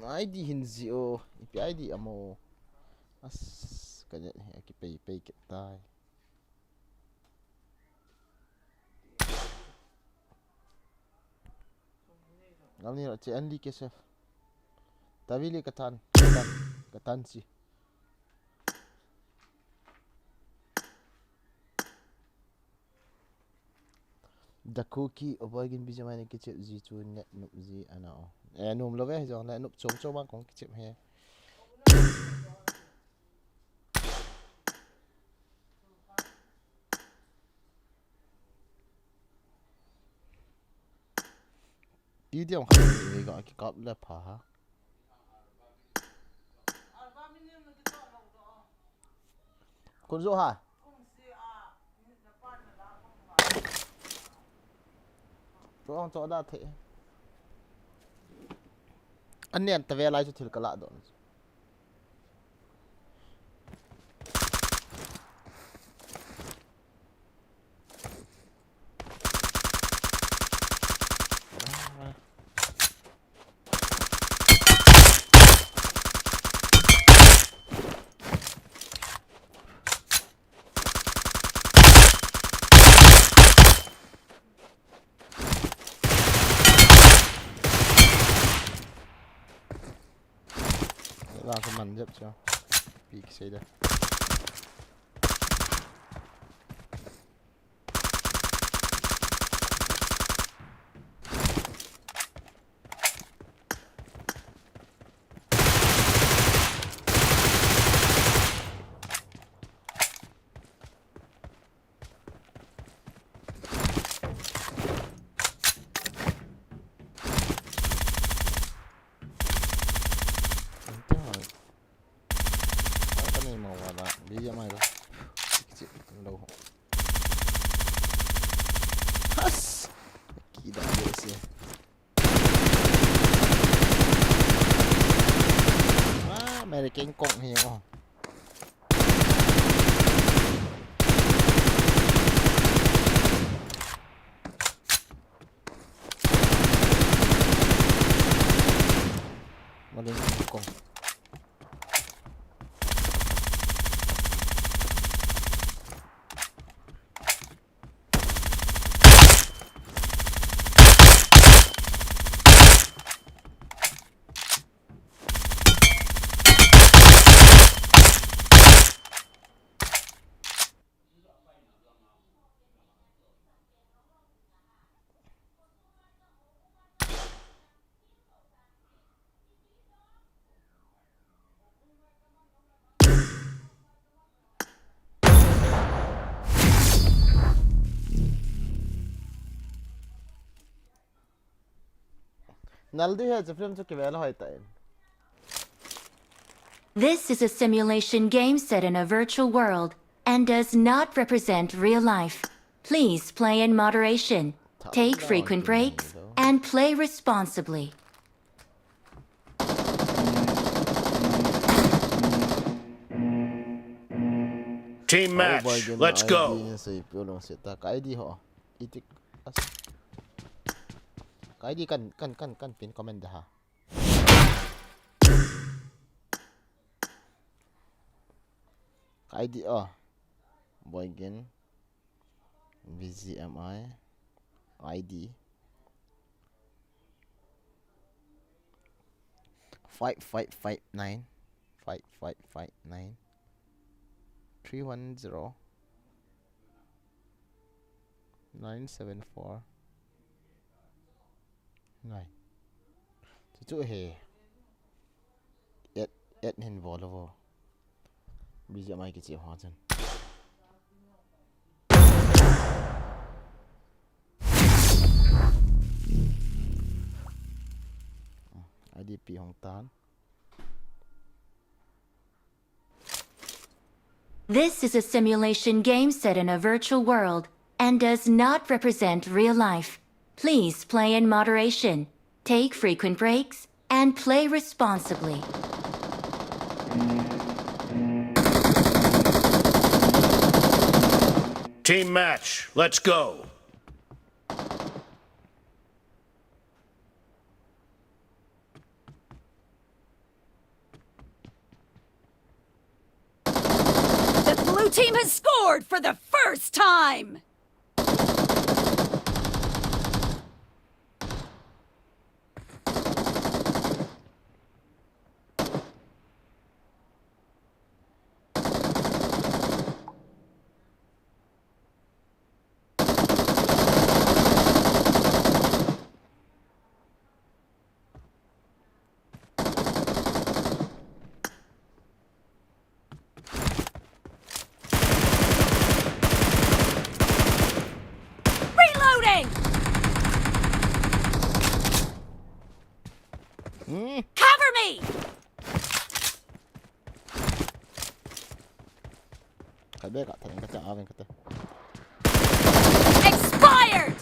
ID hinzi o ipi ID amo as kanya ki pay kit tai ngamni ra che anli ke chef tavili katan si the cookie obagin bijamai ne kichep ji chu net nup ji ana o num lo ve jong la nup chom chom kong kichep he đi điệu khác người gọi cái cọp là phá con dỗ hả chỗ ông chỗ đã thế anh niệm ta về lại cho thử cái lạ đó là cái màn giúp cho bị xây đây bây giờ mày rồi chị lâu has kỳ đã dễ xí mày là kén cộng hiểu không mà lên cộng This is a simulation game set in a virtual world and does not represent real life. Please play in moderation, take frequent breaks, and play responsibly. Team match, let's go. Cái đi cần pin comment ha cái đi boy again bgmi ID 5559 5559 310 974 này chú hề ed hình vô lo vô bây giờ mai cái chịu hóa chân IDP hong tan. This is a simulation game set in a virtual world and does not represent real life. Please play in moderation, take frequent breaks, and play responsibly. Team match, let's go. team has scored for the first time! Reloading! Cover me! Cái bé cả thằng cái chả bên cái Expired!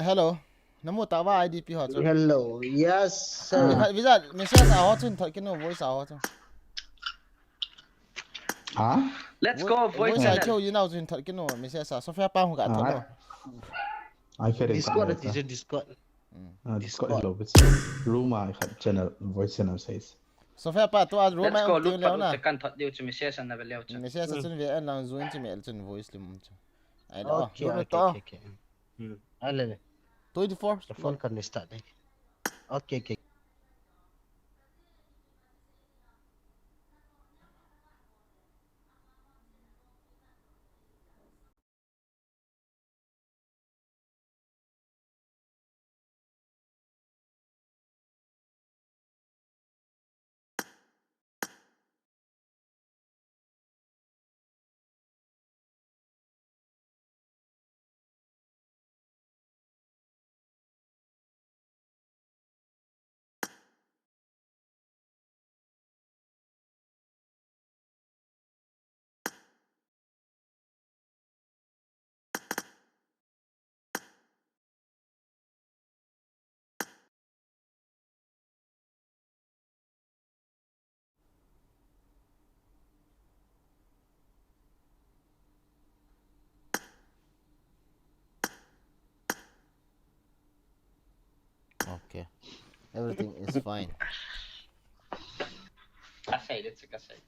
hello nắm một tao vào IDP họ chứ Hello, yes sir. bây giờ mình sẽ sao họ chứ thôi cái nó voice sao họ chứ hả Let's go voice voice channel. sao chứ nào chứ thôi cái nó mình sẽ sao software bao không cả thôi nó ai khơi đến Discord is a Discord. Discord is low room ai khơi channel voice channel says software bao tôi ăn room Let's go anh tiếng look léo for na the can thought you to me session na believe chứ. mình sẽ sao chân về anh làm zoom chứ mình chân voice lim chứ ai đó Okay, rồi okay, to okay. Alele. 24 The phone can start. Okay, okay. okay everything is fine Kasay, let's kasay.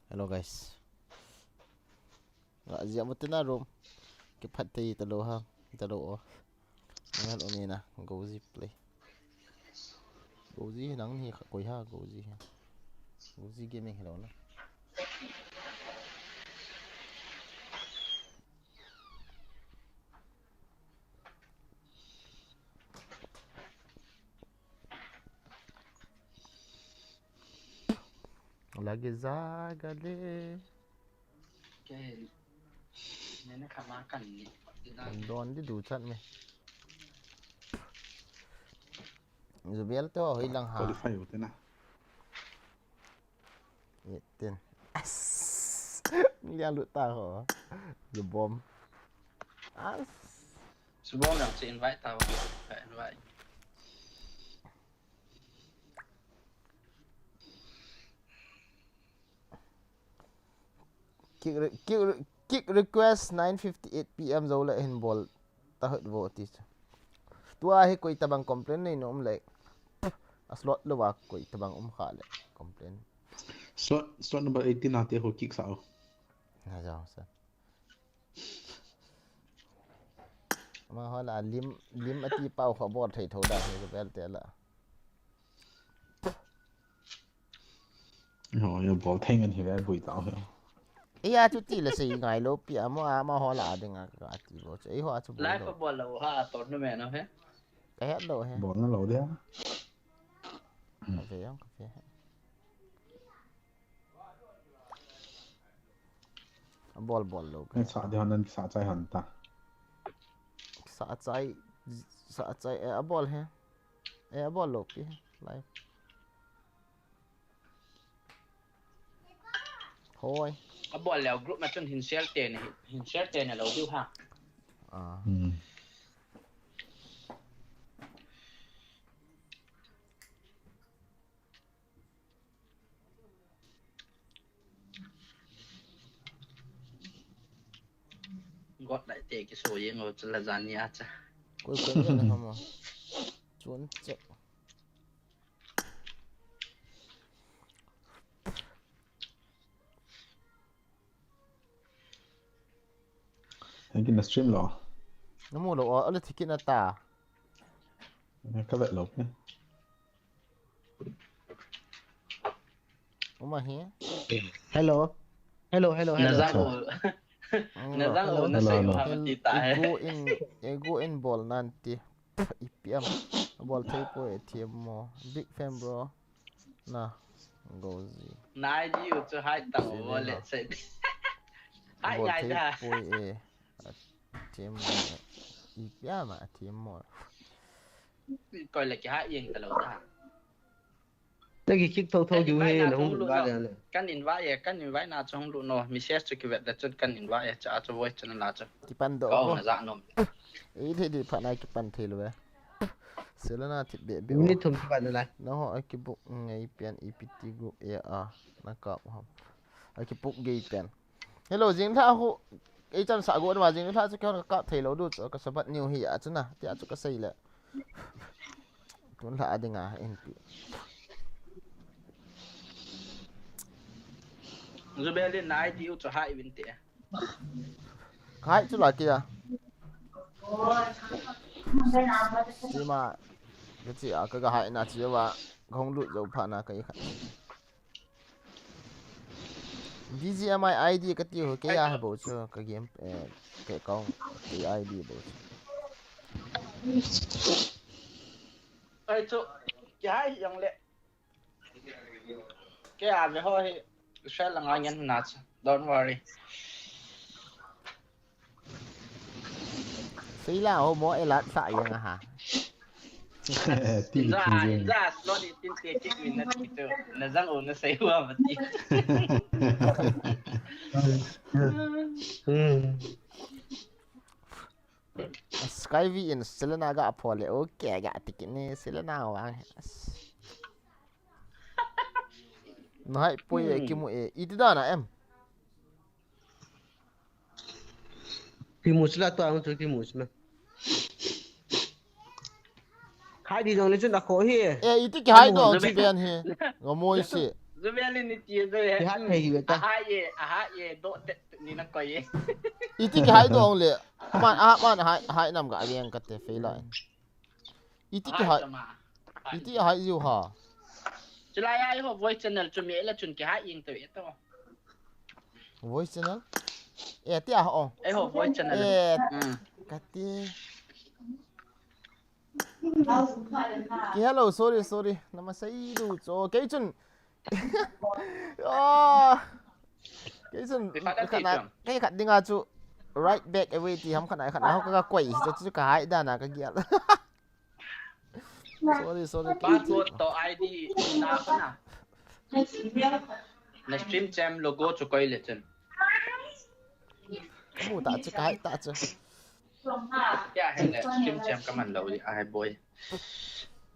hello guys giờ một tên room cái phát thì talo ha talo ngal oni na gozi play gozi nang ni koi ha gozi gaming hello na lagi zagale Okay. Nene kamakan ni. don di du chat me Zubiel to hơi lăng hà qualify होते ना Yetin Liang lụt ta hả The bomb As Subong lang si invite tao. Invite. kick request 9:58 PM zo la hin ball ta hot vote tua hi koi tabang complain nei nom le a slot lo wa koi tabang kha le complain slot number 18 आते हो kick sao na jaw sa ma hola lim ati pau kho bot thei tho da he bel te la ये ball thing anh hiểu bùi tao hiểu iya chu ti la sei ngai lo pi ma hola dinga ka ti bo ei ho chu Live football lo ha tournament no he. ka het lo he ball nó lâu đấy ka fe yang ka fe ball lo ka cái sao thì hắn sao chạy hắn ta sa chai a ball he a ball lo pi live thôi A ball leo group ma chun hin share ten lo du ha. gót đại tệ cái số yên ngồi là giàn nhà cha Quay quay này không mà Chuốn chạy Anh kinh là stream lọ. Nó mua đồ ở đây thì kia là tà Các bạn lộc nhé. Không mà hé Hello. Hello. nó ra ổ nó sẽ Hello. vào thì tại go in ball nanti IPM ball thấy po ATM mo big fan bro nah gozi nãy đi cho hai tàu lệ sẽ hai ball ngày thấy ra po ATM IPM mà ATM mo coi là cái hai yên từ lâu ra Thế cái kick thâu dù hay nó không được ba này. căn invite nào cho không đủ nó mình share cho cái việc là cho căn invite cho vui cho nên là cho kipan do có ko là dạng nôm ấy thế thì phải này kipan thế rồi sila na thịt bể Mình đi thùng cái này lại. nó họ cái book ngay pen EPT group AR nó cọp không cái book gay pen hello jing tha ho ấy chân xã gỗ mà jing tha cho cái cọp thầy lâu đút cái sập nhiều hi à chứ na thì cho cái xây lại tuấn thả đi ngà NP rồi bây giờ nãy đi cho hai bên tệ khai chứ là kia chứ mà cái gì à cái hai na chỉ là không đút dầu phản à cái bgmi ID cái tiêu cái à bộ chưa cái game cái con cái ID bộ ơi chỗ cái hai dòng lệ cái à về thôi sẽ là ngon nhân nát don't worry phí là hôm mỗi lát xài vậy hả Tin ra slot đi tin tiền check mình nó răng ổn nó xây hoa mà tí Skyvi in Selena ga apole okay ga tikin ni Selena wa nói pui ki mu itida na em Thì một là toàn một cái một mà. Hai đi rồi nên là khó hi. iti ki hai do chi ben he ngomoi si rồi bây giờ nên tiền rồi Thì hát hay vậy ta. hai ye độ ni nó coi ye iti ki hai do le man hai nam ga riang ka te fe lai iti hai yu ha chỉ là ai họ voice channel cho mẹ là chuẩn cái hai yên tới đó voice channel ti a ho ai họ voice channel ka ti ki hello sorry na masai du cho cái chun cái chun cái khát đi ngà chu right back away thì không khát này họ cái quẩy cho cái hai đàn cái kia sorry password to ID na ko na na stream jam logo cho coi lệ chân mu ta chu cái ta chu ya hay là stream jam cái màn lâu đi ai boy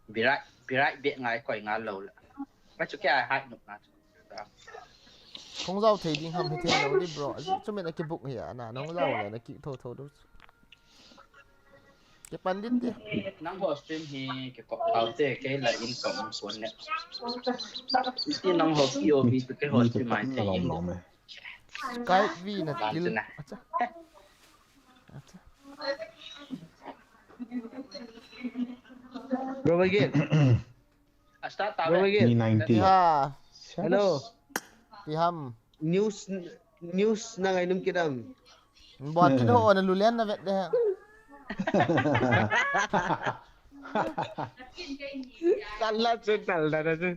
bị right biết ngay coi ngay lâu là cái chỗ cái ai hại nục na không giàu thì đi hầm thì đâu đi bro cho mình là cái bụng hiểu nè nó giàu là nó kỹ thôi đúng cái pandit đi nang ho stream hi cái cọc tàu te cái là income của net cái nang ho POV cái ho stream mai là thấy lòng lòng này. cái vi là Làm skill thế nào? Go again. start tao Go đấy again. Me 90. ha Hello. thì hầm News na ngày nung kidam. bọn cái hộ là lulen là vậy đấy Kala chân là chân.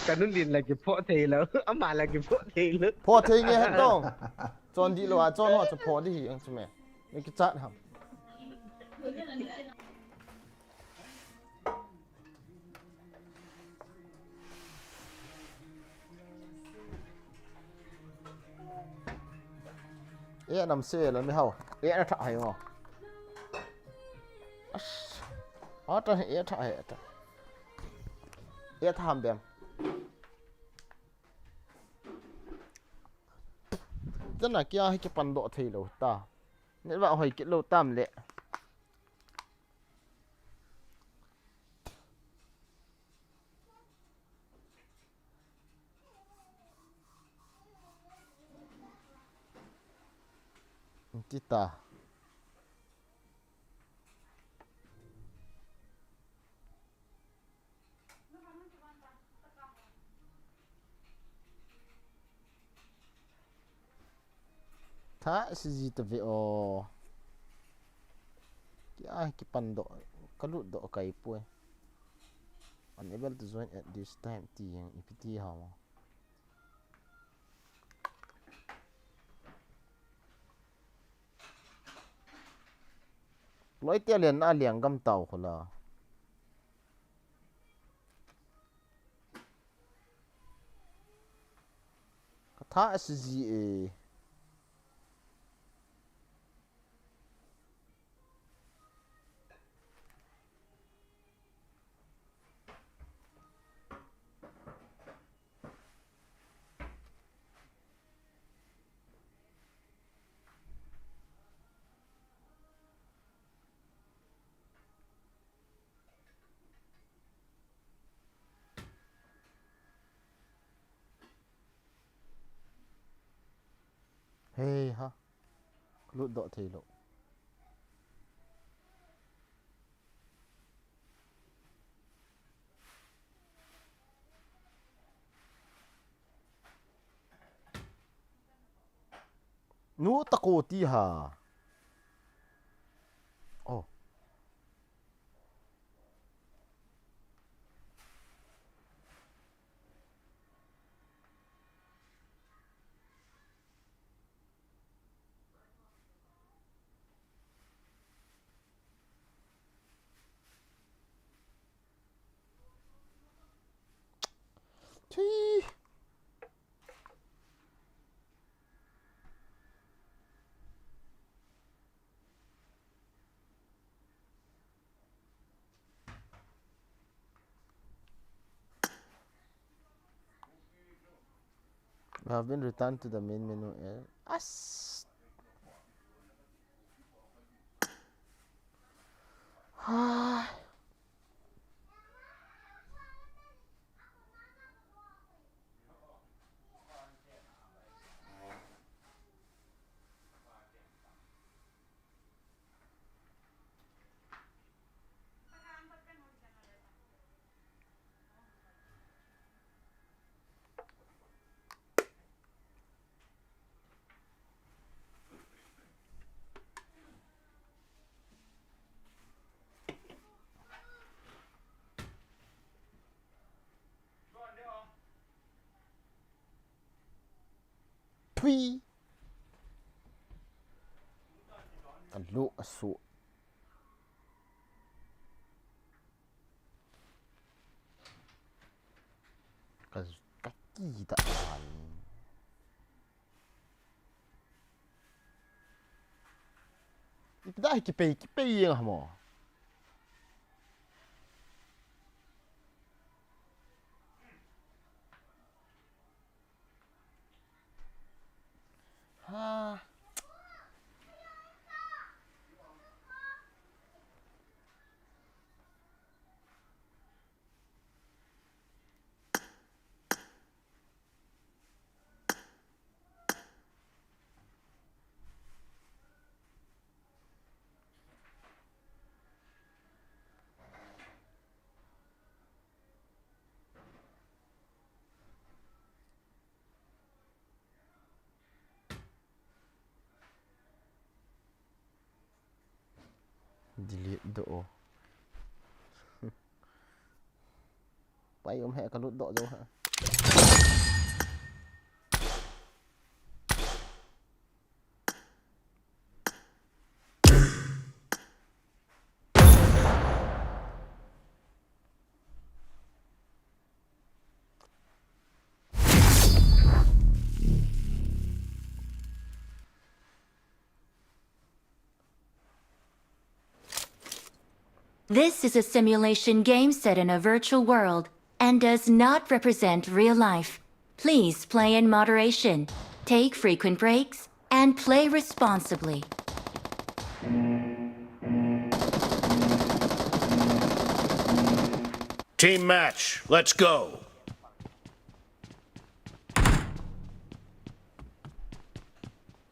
Kanun din lagi po thầy lâu. Ama lagi po thầy lâu.พอเธอไงฮะต้องจอนดีหรอจอนhọจะพอที่หิงใช่ไหมนี่ก็จัดครับนำเสื้อแล้วไม่เข้าน่ะถ่ายมั้งตอนถ่ายทำแบบ真係驚喺個笨落地度， Nên bạn hỏi cái lô tam lệ. Kita. Tha si zita ve o. Ki pando kalut do kai pu. Unable to join at this time ti yang ipiti ha mo. Loi tia lian na liang gam tau khola. Tha si zi e. Hey ha. Kalut do thei lo. Nu tako ti ha. Oh. Tui. We have been returned to the main menu. As. Tui. Kalu asu. Kaki tak tahan. Dah kipai yang mo. Ha. Delete do. Pai he kalut do jo ha. This is a simulation game set in a virtual world and does not represent real life. Please play in moderation, take frequent breaks, and play responsibly. Team match. Let's go.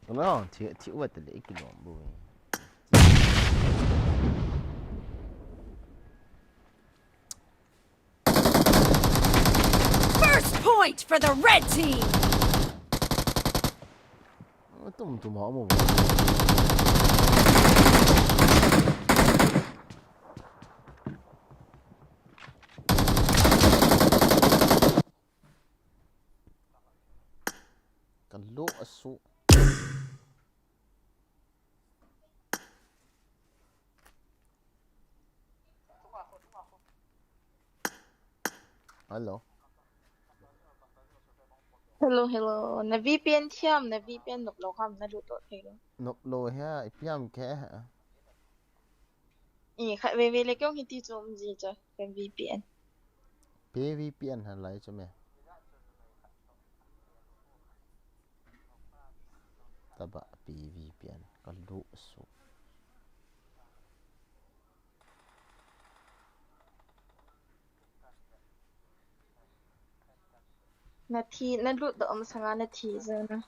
ตรงนั้นที่ว่าแต่เล็กกิโลบุย First point for the red team. ตุ่มหอมกันโลอสุฮัลโหล Hello, na VPN thiam, na VPN nộp lậu không, na đủ tội thế đó. นกโลฮะไอ้พี่ยามแค่ฮะ Khai về lấy cái gì dùng gì cho cái VPN. เพวีเปลี่ยนอะไรใช่ไหมตบะปีวีเปลี่ยนกันโลอสุ นาทีนั่นรู้ตัวมันสังนาทีเจอนะ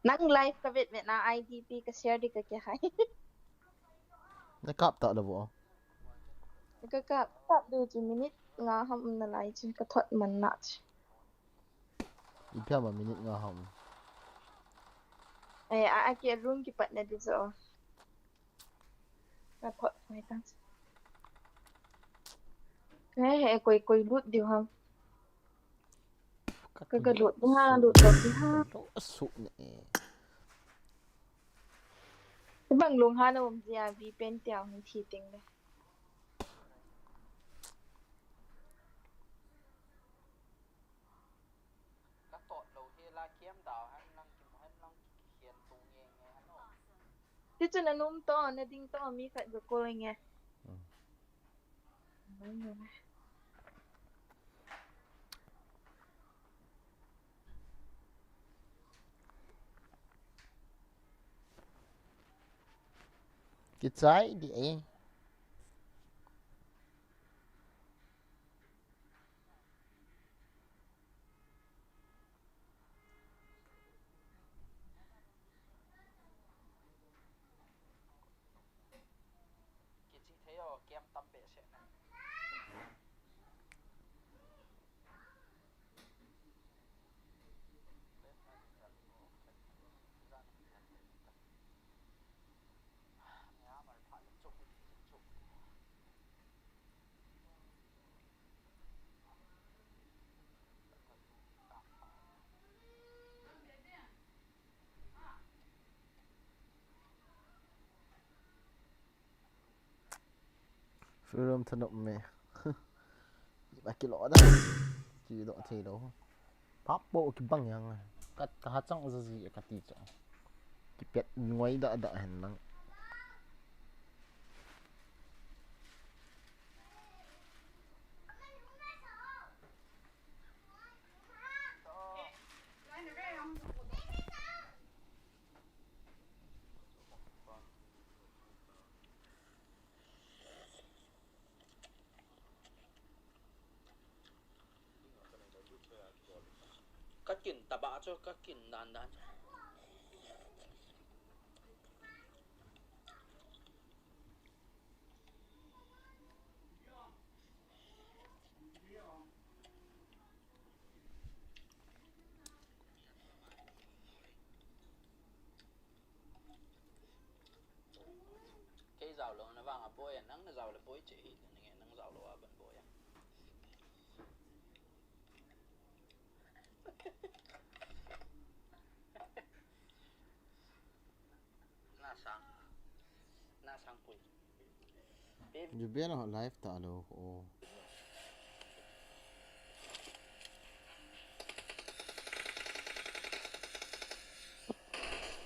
นั่งไลฟ์กับเวทเวทนา IDP ก็แชร์ดีก็แค่ให้ นี่กลับต่อแล้วบ่ แล้วก็กับดูจูมินิตงาทำมันอะไรจนกระทดมันหนัก อีพี่ยามมามินิงาหอม ไอ้อาเกียรุ่งกี่ปัดเนี่ยดูจ้ะกระทดไม่ตั้งเฮ้ยกุยรุดเดียวครับก็กระโดดที่ห้าดูตัวที่ห้า โลอสุเนี่ย ที่บังลงห้านะผมจะ VPN เตียวในทีติงเลย các tội đầu thì là kiếm đào hay năng khiến tù nghe nghe hắn ổn ที่จุดนั้นนุ่มต่อนะดิ้งต่อมีใครจะโกยไงไม่เงี้ย กิจใจดีเอง cái gì thế ở kiếm tập bể sẽ nàyฟิลมถนอมไหม บากิโลได้จีโดเทโดพับโบกิบังยังกัดกะฮัจังจะสิกัดตีจังกิเป็ดงวยด่าเห็นนัง các kỉnh tà bạ cho các kỉnh đàn đàn cái rào lớn nó vàng à bôi à nắng nó rào là bôi chỉ nghe nắng rào là bẩn bôi à na sang quỷ อยู่เบี้ยนะไลฟ์ต่อเลยโอ้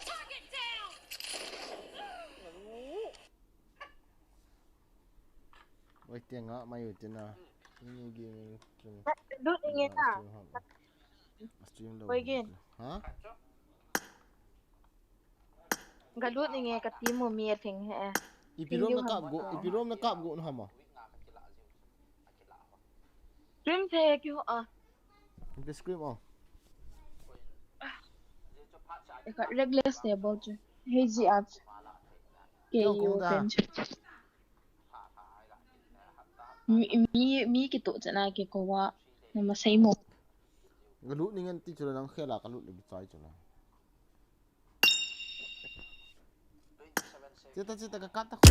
Target down. ไว้เตียงอ่ะมาอยู่ที่น่ะนี่กินกิน ดูยังไงน่ะ สตรีมเลย ไปกิน ฮะ galut ni nge ka ti mo mi thing he Ipirom na kap go, ipirom na kap go no hama. stream the ki ho Ipi scream oh. ka regular stable chu hazy up ke Yo, kung open da. chu mi ki to chana ke ko wa na ma sai mo Galut ni ngan ti chula nang khela kalut lebih chai chula. Cita-cita ka kata ko.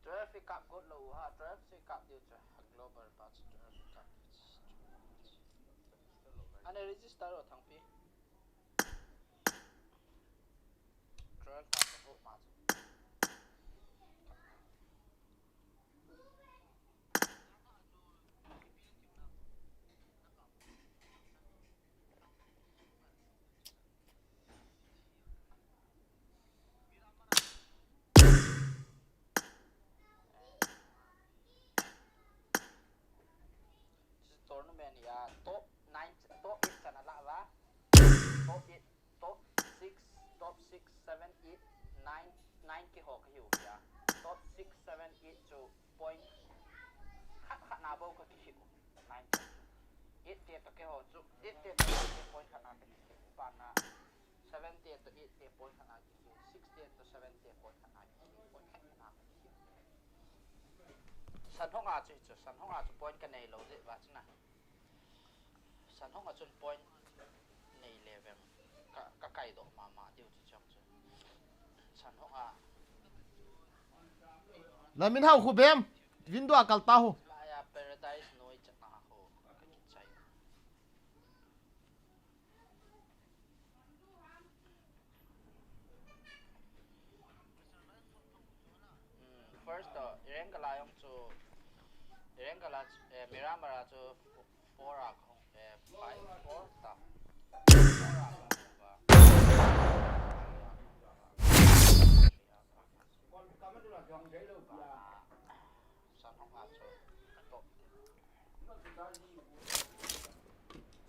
Traffic up got low ha traffic up due to global parts traffic up ane register ro thang pi traffic up ho ma tournament ya top 9 top 8 chana la wa top 8 top 6 top 6 7 8 9 9 ki ho ka hiu ya top 6 7 8 to point khat khat na bo ka ki hiu 9 8 te to ke ho chu 8 te to point khat na ka ki hiu pa na 7 te to 8 te point khat na ki hiu 6 te to 7 te point khat na ki hiu point khat na ka ki hiu san hong a chu san hong a chu point ka nei lo de wa chu na san hong a chun point nei level ka kai do ma diu chu chang chu san hong a Na min hau khu bem. Window akal ta ho. la ya paradise noi cha na ho ka ki chai first ireng ka la yong chu ireng ka la miramara chu 4 a khong 5 4 ta 4 a san hong a chu to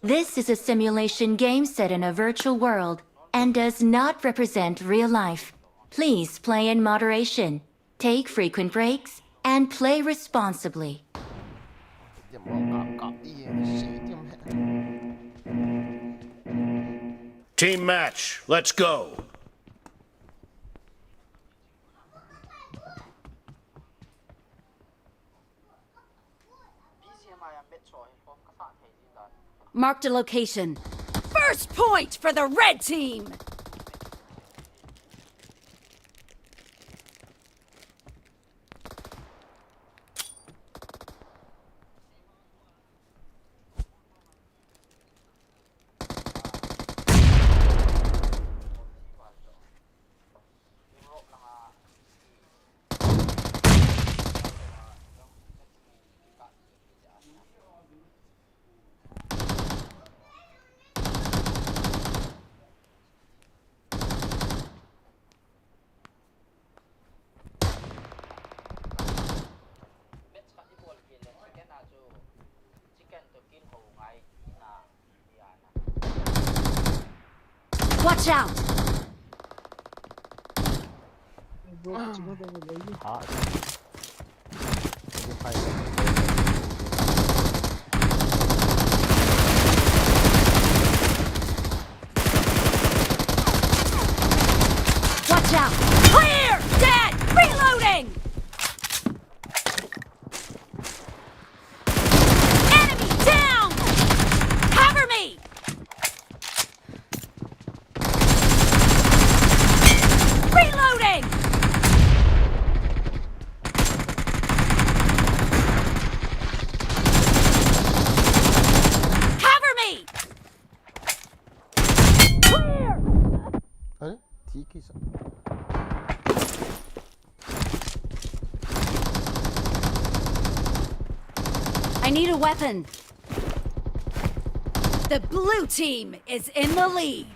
This is a simulation game set in a virtual world and does not represent real life. Please play in moderation, take frequent breaks, and play responsibly. Tiam kap kap i si tiam. Team match. Let's go. bgmi am bet choi hom ka fa thei ji dan Marked a location. First point for the red team. Watch out! Watch out! Clear! Dead! Reloading! Enemy down! Cover me! Reloading! Cover me! Clear! अरे ठीक ही सब. I need a weapon. The blue team is in the lead.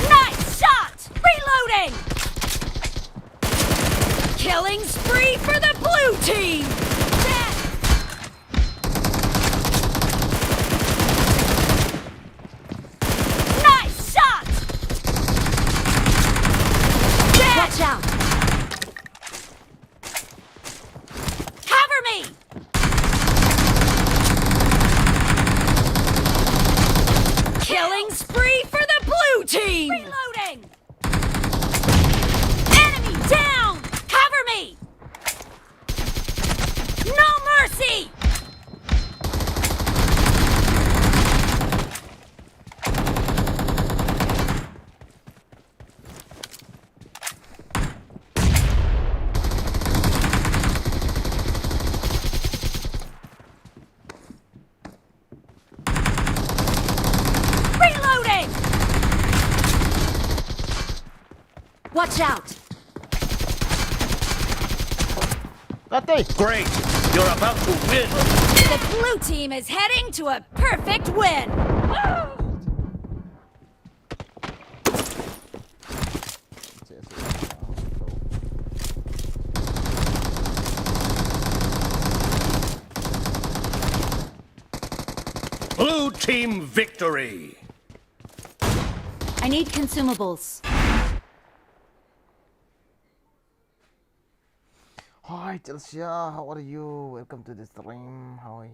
Nice shot! Reloading! Killing spree for the blue team! Dead! Nice shot! Dead! Watch out! Cover me! Killing spree for the blue team! Reloading! Enemy down! Cover me! No mercy! Reloading! Watch out! Ate! Great! You're about to win! The blue team is heading to a perfect win! Blue team victory! I need consumables. Hi Chelsea, how are you? Welcome to the stream. Hi.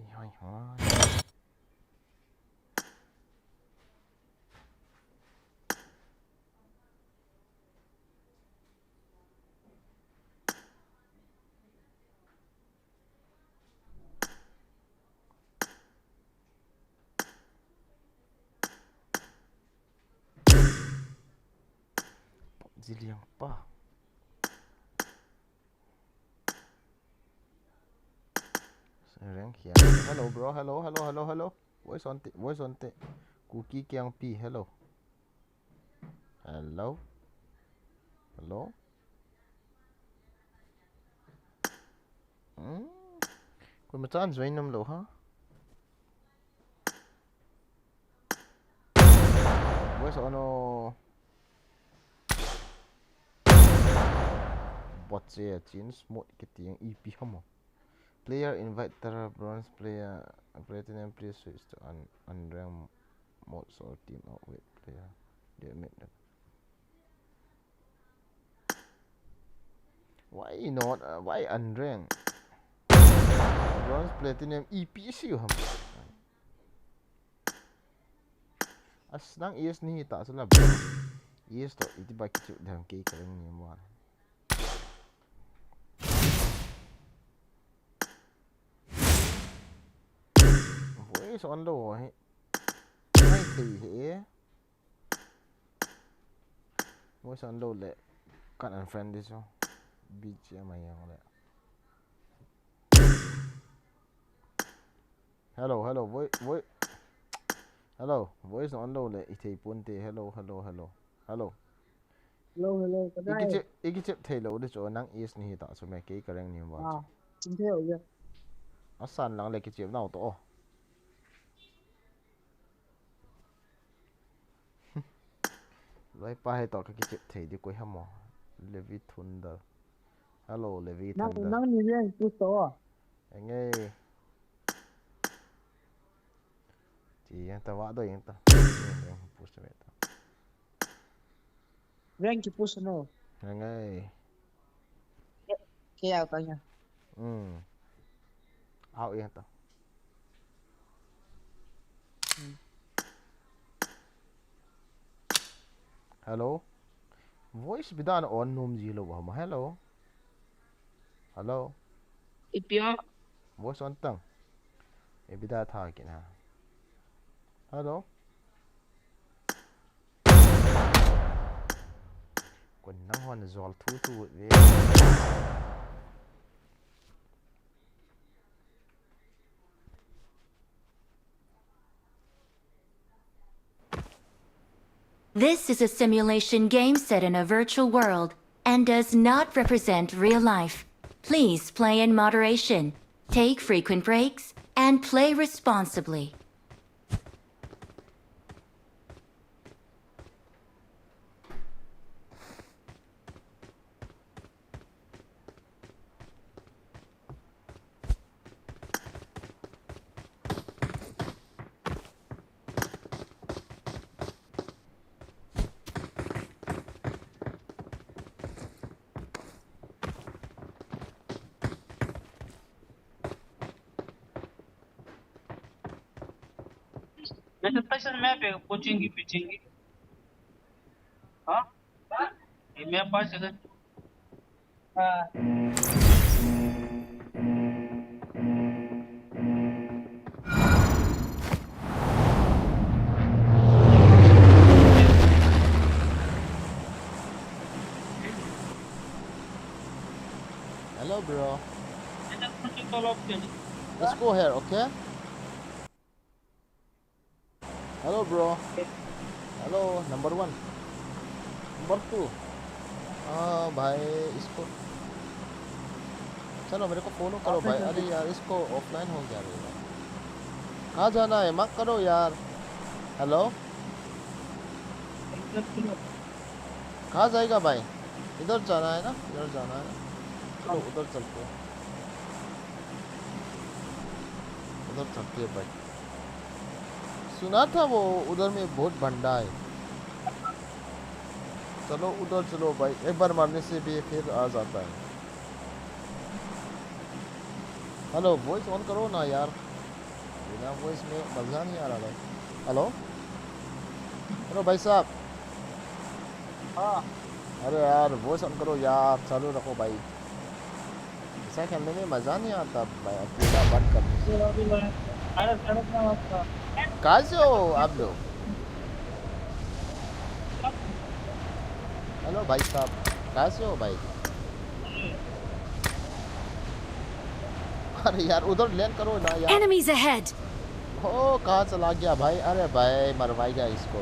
Ziliang pa. Hello bro, hello. Voice on it. Cookie kyang pi, hello. Hello. Kung macaan zoin nam lo ha? Voice ono. Bot se chin smooth kiti yang EP hamo. Player invite Terra bronze player platinum please switch to unranked mode or team out with player. They admit that. Why not? Why unranked? Bronze platinum EP siyo ham. As nang ES ni tak salah bro. ES to iti ba kicuk dalam kay karen ni mo. Voice on low hai. Hai thi he. Voice on low le. Can't unfriend this one. bgmi yang le. Hello, voice. Hello, voice on low le. Iti punte. Hello. Hello. Iki chip thay lo de cho nang is ni ta so me ke kareng ni ba. Chính thế rồi kìa. Asan lang le ki chip nào to. Loi pa hai to ka ki chip thay di koi hamo. Levi Thunder. Hello Levi Thunder. Năng như thế tu số à? Anh ơi. Chỉ ta vã đôi anh ta. Push me ta. Rank push no. Anh ơi. Cái nào tao nha. Out anh ta. Hello. Voice bidan on nom gì lo mà hello. Hello. Ipia. Voice on tang. E bida tha kin ha. Hello. Quân nang hon zol thu ve. This is a simulation game set in a virtual world and does not represent real life. Please play in moderation, take frequent breaks, and play responsibly. Nasa tayo map eh, pochingi, pichingi. Ha? Map pa siya. Hello, bro. Let's go here, okay? Hello, bro. Hello, number 1. Number 2. भाई इसको चलो मेरे को follow करो भाई. अरे यार इसको ऑफलाइन हो गया रे. कहाँ जाना है? मत करो यार. हेलो, कहाँ जाएगा भाई? इधर जाना है ना? इधर जाना है ना? चलो उधर चलते हैं. उधर चलते हैं भाई. सुना था वो उधर में बहुत भंडा है. चलो उधर चलो भाई. एक बार मारने से भी फिर आ जाता है. हेलो, वॉइस ऑन करो ना यार. बिना वॉइस में मजा नहीं आ रहा भाई. हेलो हेलो भाई साहब. हाँ. अरे यार वॉइस ऑन करो यार. चालू रखो भाई. ऐसा खेलने में मजा नहीं आता भाई. अकेला बंद कर. कहाँ से हो आप लोग? हेलो भाई साहब, कहाँ से हो भाई? अरे यार उधर लैंड करो ना यार. Enemies ahead! हो कहाँ चला गया भाई? अरे भाई मरवाएगा इसको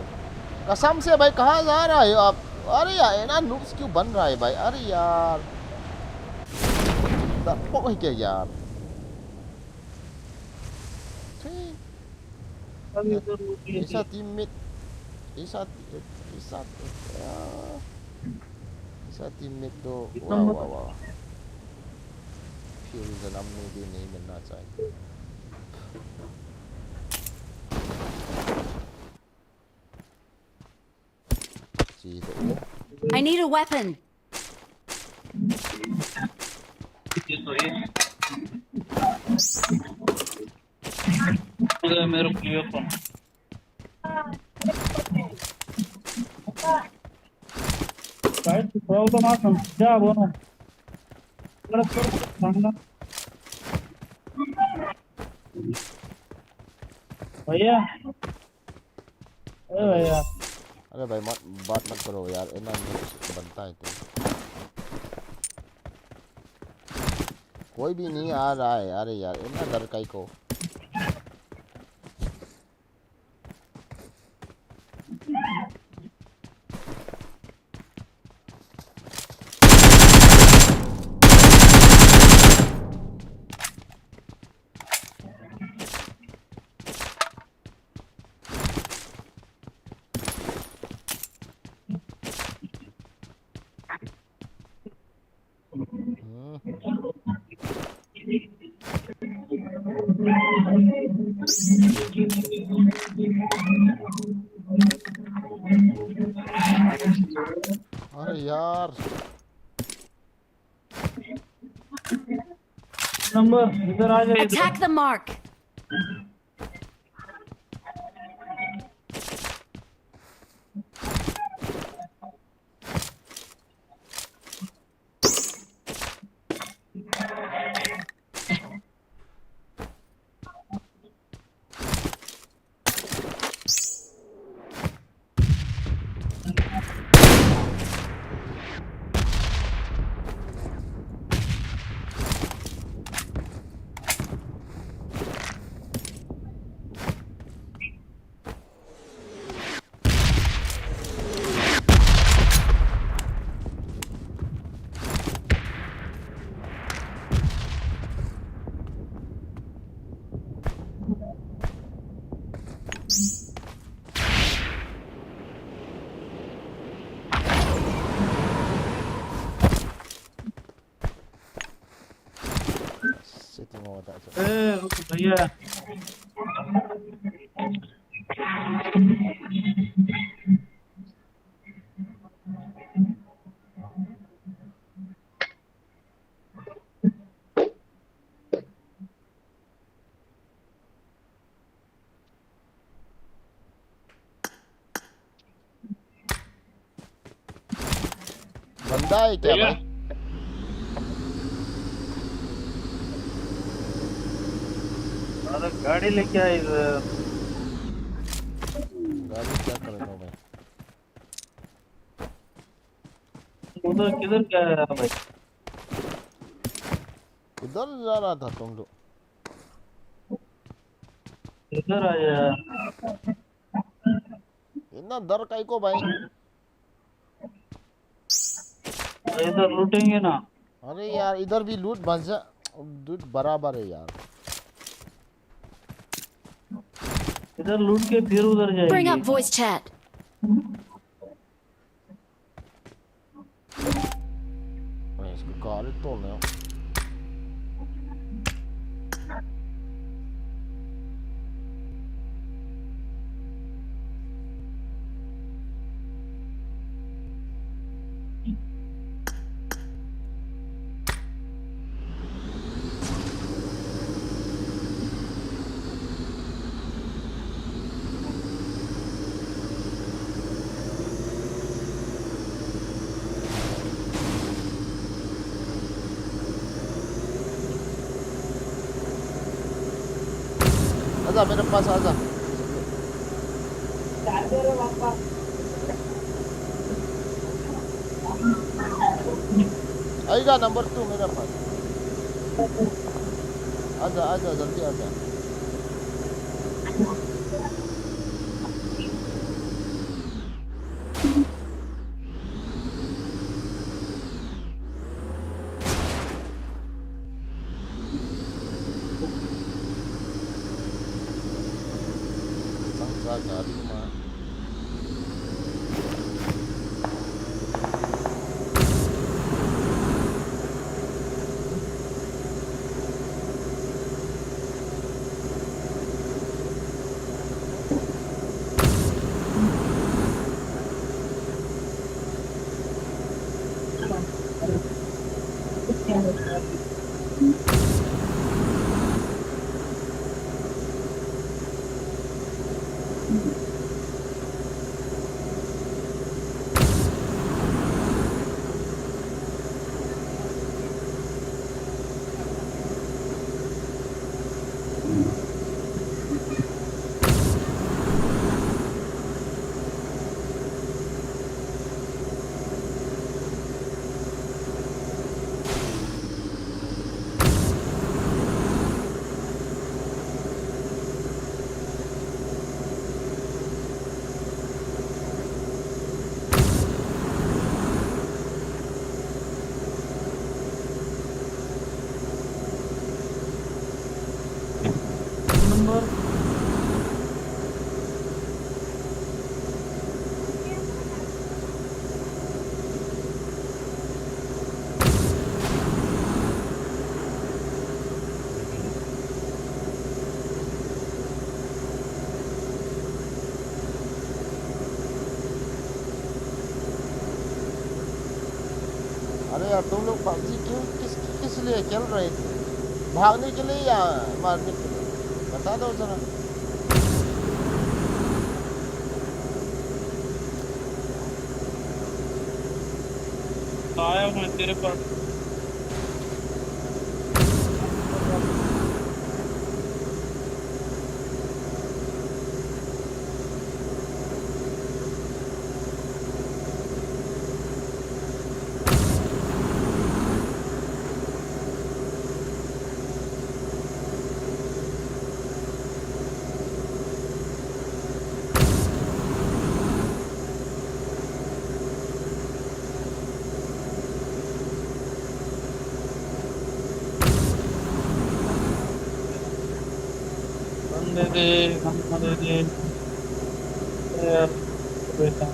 कसम से भाई. कहाँ जा रहा है आप? अरे यार ना नूब्स क्यों बन रहा है भाई? अरे यार डरपोक है क्या यार? ऐसा टीममेट ऐसा टीममेट तो वाह वाह वाह. फिर जन्म में भी नहीं मिलना चाहिए. I need a weapon! मेरे को क्लियर फोन. काय प्रॉब्लेम आता क्या बोलूं. भैया भैया. अरे भाई मत बात मत करो यार. इतना बनता है तो कोई भी नहीं आ रहा है. अरे यार इतना डर काई को. अरे यार नंबर इधर आ जाए. Attack the mark! Oh, that's it. भैया बंदा है क्या भाई? अरे गाड़ी लेके आई गाड़ी क्या करेगा भाई? उधर किधर क्या है भाई? इधर जा रहा था तुम लोग? इधर आया इतना डर काई को भाई? इधर लूटेंगे ना। अरे यार इधर भी लूट भंसा लूट बराबर है यार। इधर लूट के फिर उधर Bring up जाएंगे। voice chat. मैं इसको गाड़ी तोड़ने हूँ। आजा मेरे पास आजा। आएगा नंबर 2 मेरे पास। आजा आजा जल्दी आजा। संसा गाड़ी में नंबर अरे यार तुम लोग पबजी क्यों किस लिए खेल रहे थे? भागने के लिए या मारने के लिए? बता दो जरा। आया मैं तेरे पास। दे दे हम दे दे यार बेटा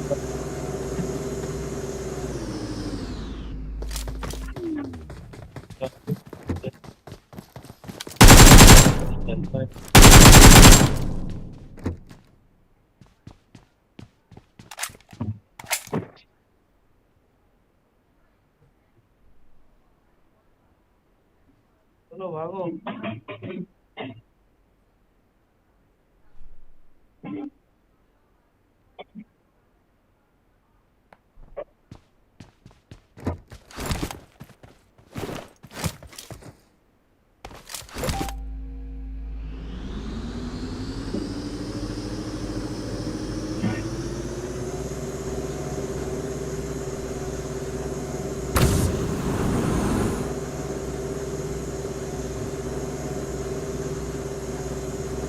चलो भागो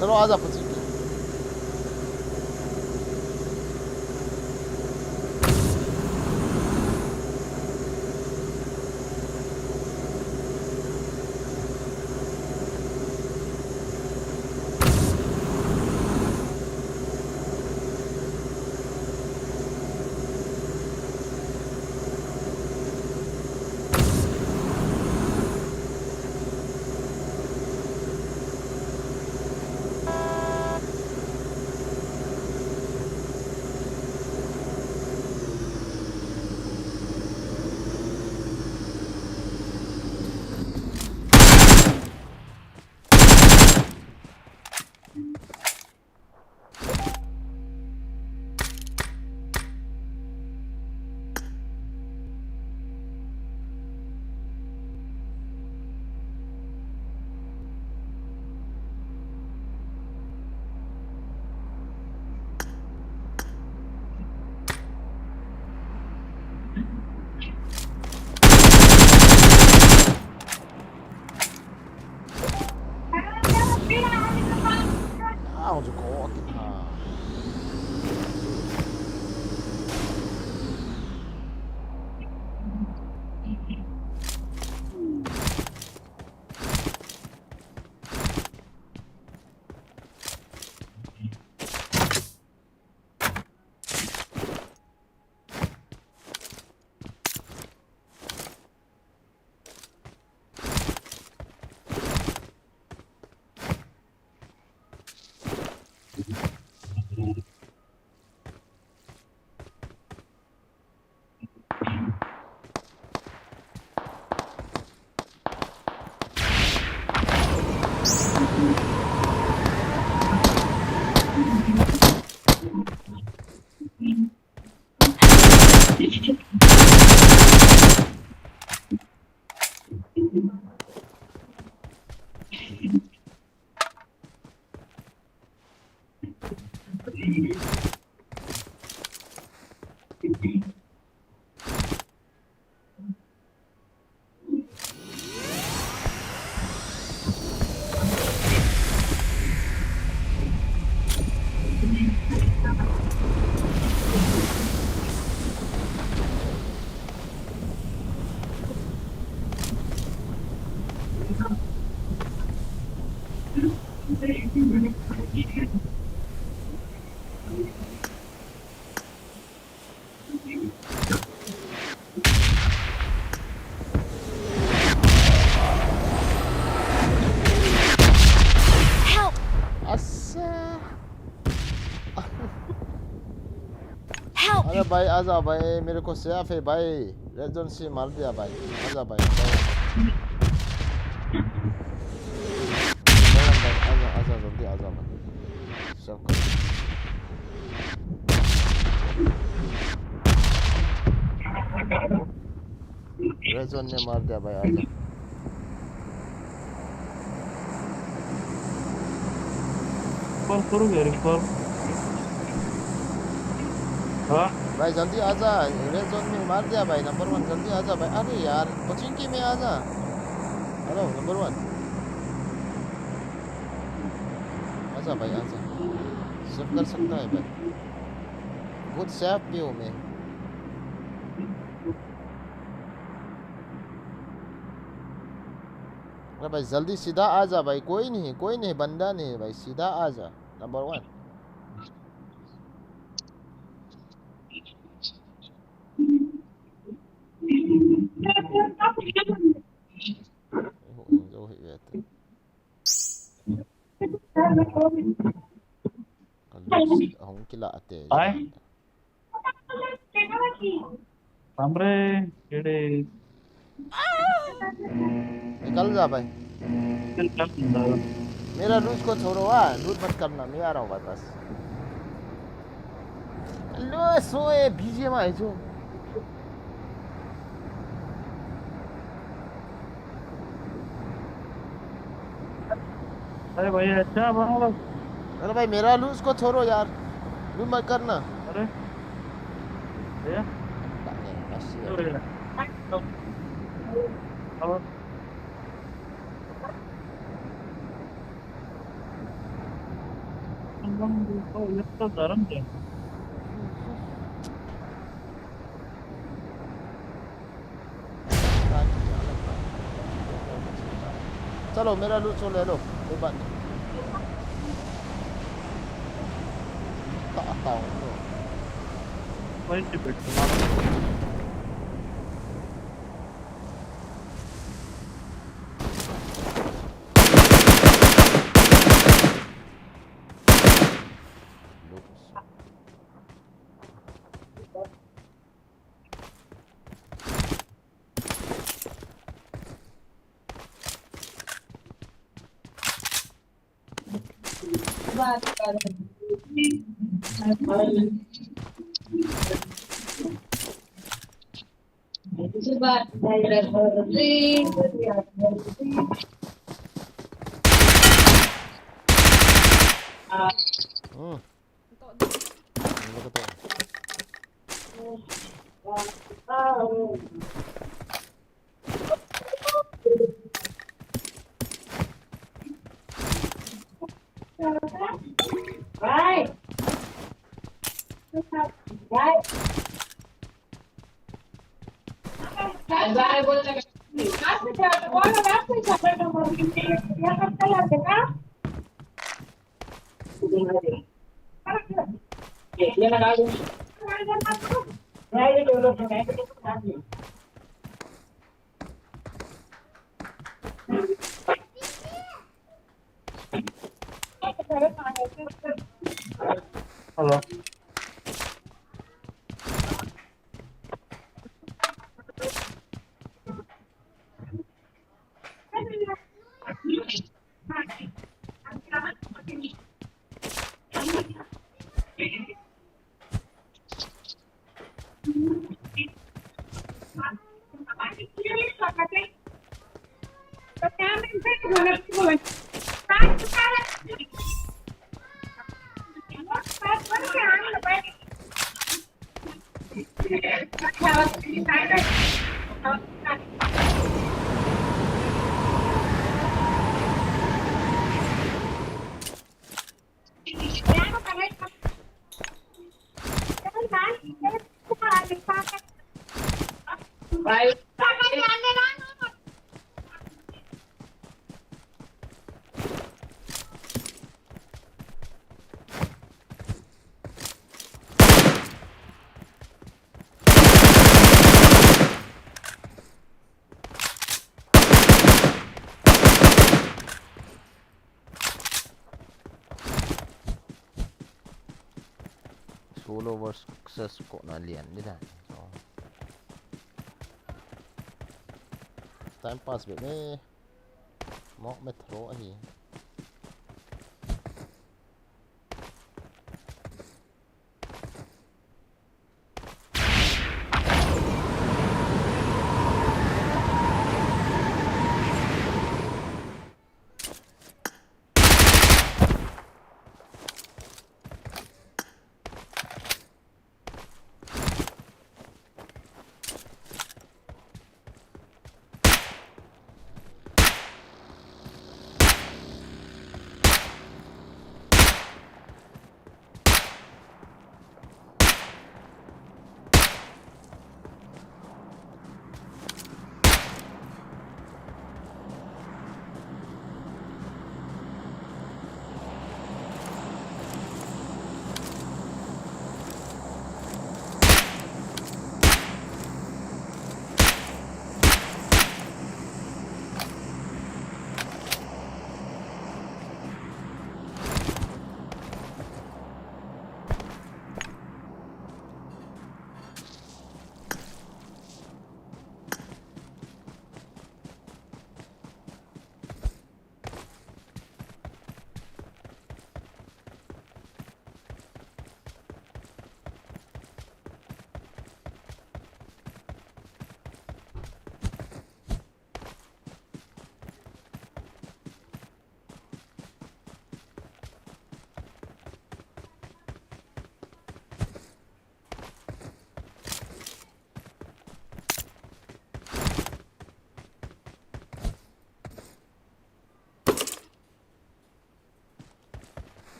चलो आजा पची मुझे को हाँ अरे भाई आजा भाई मेरे को सेफ है भाई रेड जोन से मार दिया भाई आजा भाई आजा आजा जल्दी आजा भाई सब रेड जोन ने मार दिया भाई आजा कॉल करोगे रिकॉल हाँ भाई जल्दी आजा रेड जोन में मार दिया भाई नंबर 1 जल्दी आजा भाई अरे यार कोचिंग में आजा हेलो नंबर 1 आजा भाई आजा सेव कर सकता है भाई बहुत सेफ भी हूँ मैं अरे भाई जल्दी सीधा आजा भाई कोई नहीं बंदा नहीं है भाई सीधा आजा number 1 không kila ate Ay. हमरे केड़े निकल जा भाई किल क्या बंदा है मेरा लूज को छोड़ो लूज मत करना मैं आ रहा हूँ वापस लो सोए बीजीएमआई जो अरे भाई अच्छा बड़ा अरे भाई मेरा लूज को छोड़ो यार लूज मत करना अरे भैया Masih तो भैया अब हम तो ये तो धर्म है चलो मेरा लूज ले लो कोई बात नहीं tak tahu tu वही से बैठ तुम्हारा Ini kata hello solo versus kok nalian ni dah. So. Time pass bet ni. Mau metro ahi.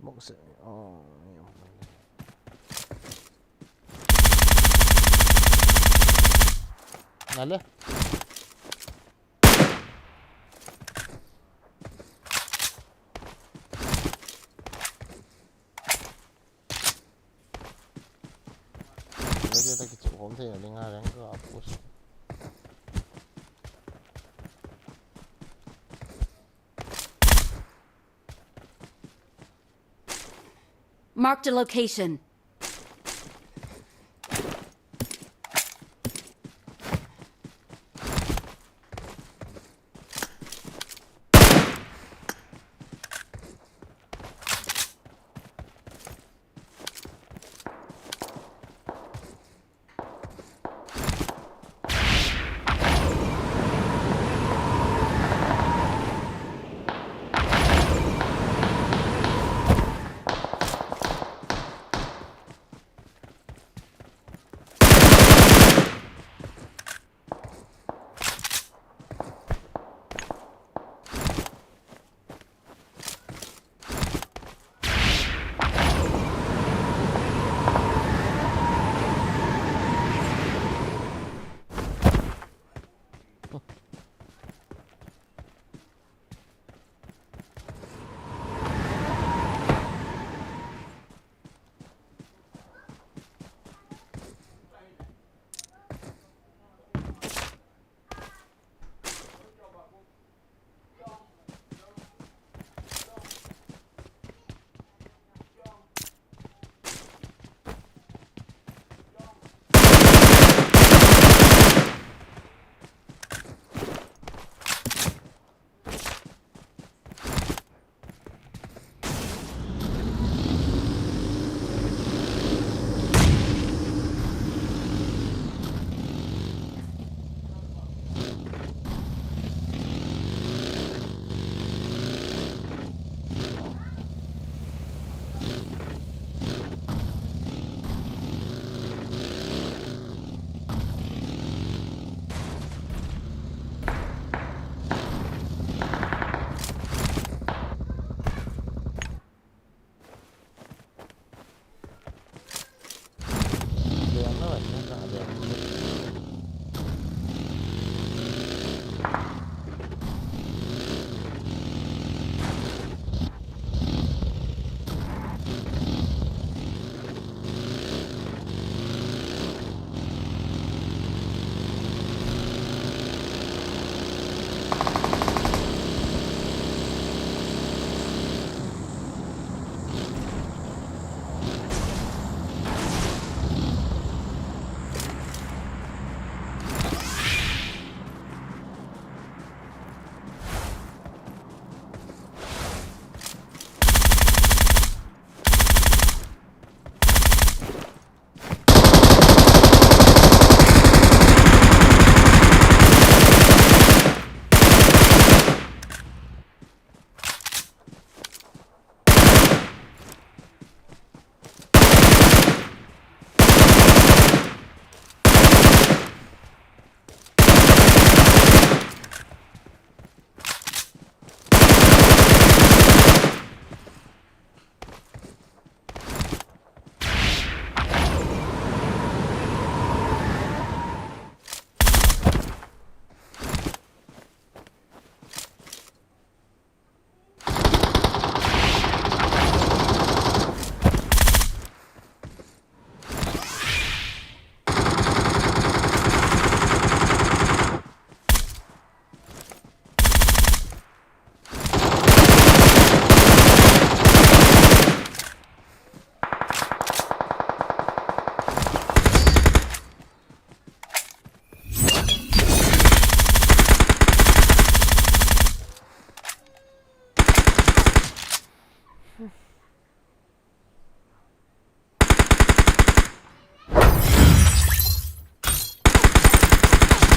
Smoke set. Oh, Nale. Bây giờ ta cái chỗ không thể lên hai đánh cơ áp. Marked a location.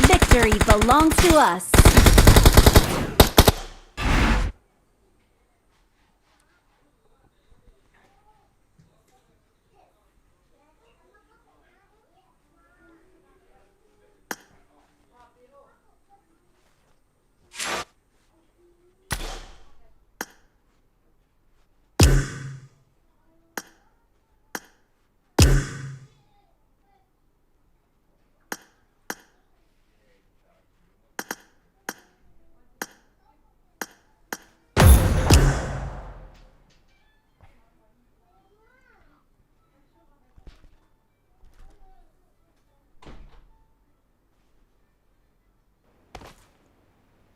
Victory belongs to us.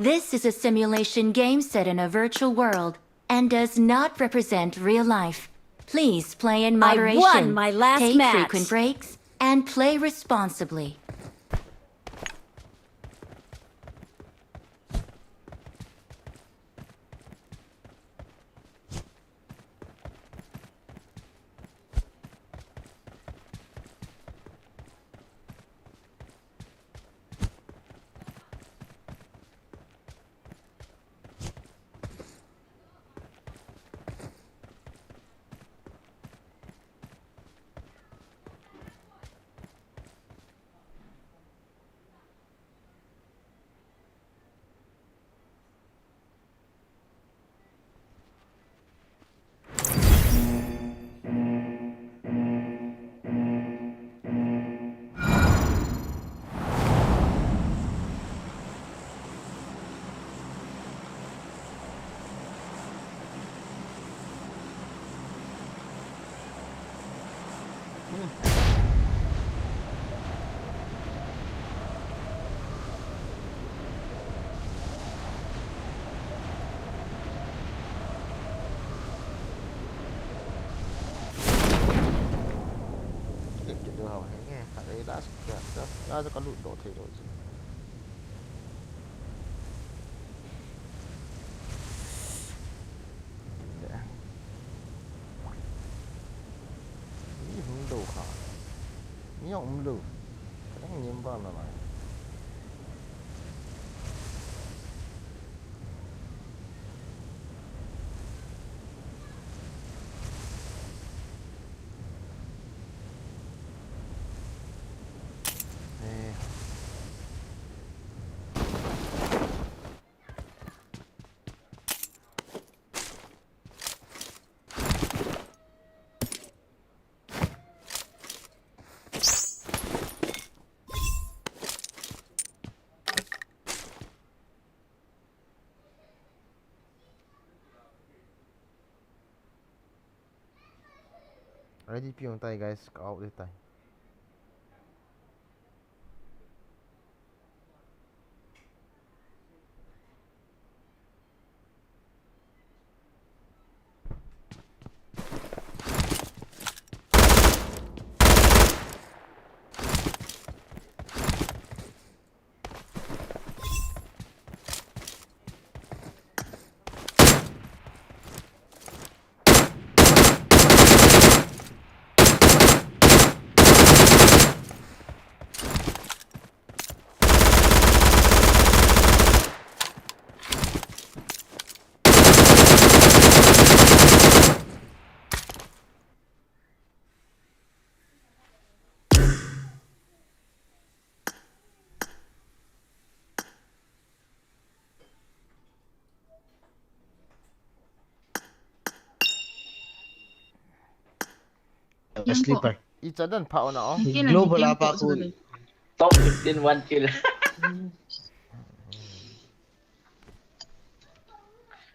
This is a simulation game set in a virtual world and does not represent real life. Please play in moderation. I won my last take match. frequent breaks and play responsibly. Ra cho con lụn đổ thể rồi. Mỹ không đủ hả? Mỹ không đủ. Cái này nhiệm vào là này. IDP yung tayo guys, ka-out ulit tayo. Sleeper. Isa doon, pao na oh. Global apa ako. Top 15 1 kill.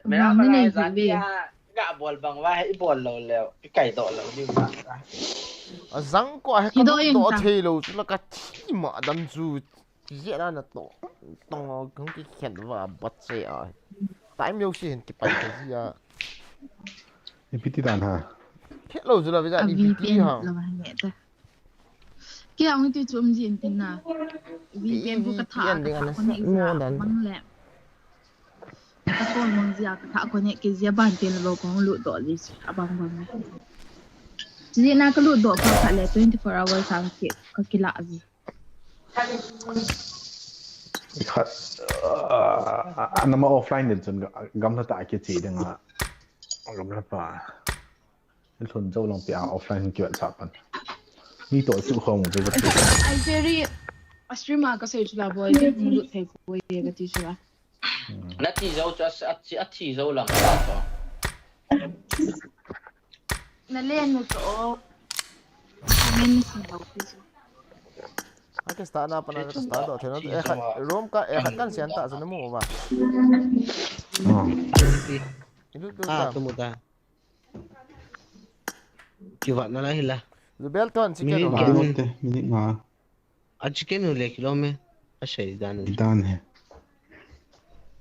May mga sa nga ball bang wa i-ball lo leo. Ikai to lo ni ba. Zang ko ai kan to thei lo chu la ka thi ma dam chu ye na na to. Tong không ki khen wa bot se a. Time yo shi hin ki pai ka ji ya. EPT dan ha. Thiết lâu rồi là bây giờ đi PT hả? Cái ông ấy chụp gì thế nào? Vì em vừa cắt thả con này ra băng lẹ. Các con mong gì thả con này cái gì bàn tiền là bao con lụt đỏ gì băng băng. Chỉ na cái lụt đỏ phải phải là 24 hours sang cái lạ gì. Khat anama offline din chun gam na ta ke chi denga gam na pa thun zo long pia offline kyo sa pan ni to chu khom be ba I very streamer ka search la boy ke mu thai boy ke ti chua Na ti zo cho a ti zo lang to. na len no to men si ho pi Cái start na pana cái start đó thì nó room ka kan sian ta sa mo ba. Tumuta. Kiwa na lang hila. Zubel ton chicken minute nga A chicken ule kilo me. A shay dan. dan he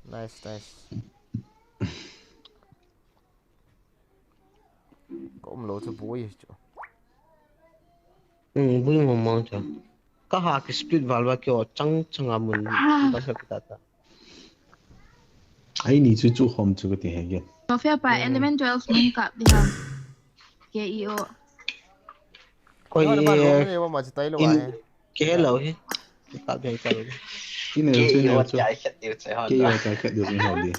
Nice. Có một lỗ cho vui chứ. Vui mà mong cho. Có hai cái split valve kiểu trắng à mình có thể cái ta. Ai ni chu chu hom chu cái gì hết gen. Có phép bài element 12 mình cặp đi hả? KEO. Coi nó ban luôn cái mà chỉ tay luôn à. Cái lẩu hết. Cặp đi cặp đi. Cái này chơi này cho. chạy khét điều chạy hơn. Cái này chạy khét điều gì hả đi.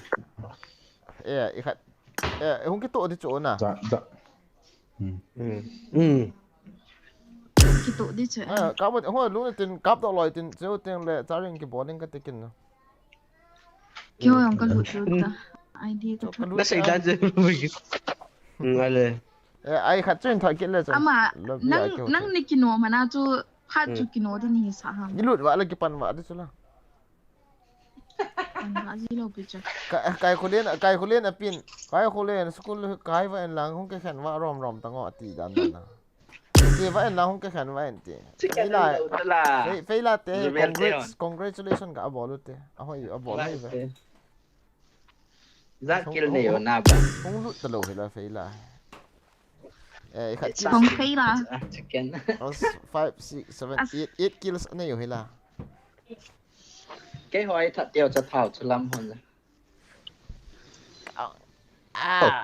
Ý khát. Không cái tổ đi chỗ nào. Dạ. Cái tổ đi chơi. Cá một hôm lúc này tin cáp đó rồi tin chỗ tiền lệ trả riêng cái bộ nên cái tiết kiệm nó. Kêu ông có lụt được ta. ID của tôi. Nó xảy ra gì mình. Ai lên. Ai khát chơi thoại kiện lên rồi. Ama nang ni kino mà na chú phát chú kino đi ni sa ham. Đi lụt vợ là cái pan vợ đấy chứ là. Pan gì lâu bây giờ. Cái khối lên pin. Cái khối lên school cái vậy là không cái khăn vợ rom tăng ngọ tì đàn đàn. Thì vậy là không cái khăn vậy thì. Cái là phải là thế congratulations cả bỏ luôn thế. Ôi bỏ luôn vậy. Giác kill này ở nào bạn? Không lụt từ lâu thì là phải là. Không phải là. 5, 6, 7, 8 kills này rồi là. Cái hoài thật điều cho thảo cho lâm hồn rồi.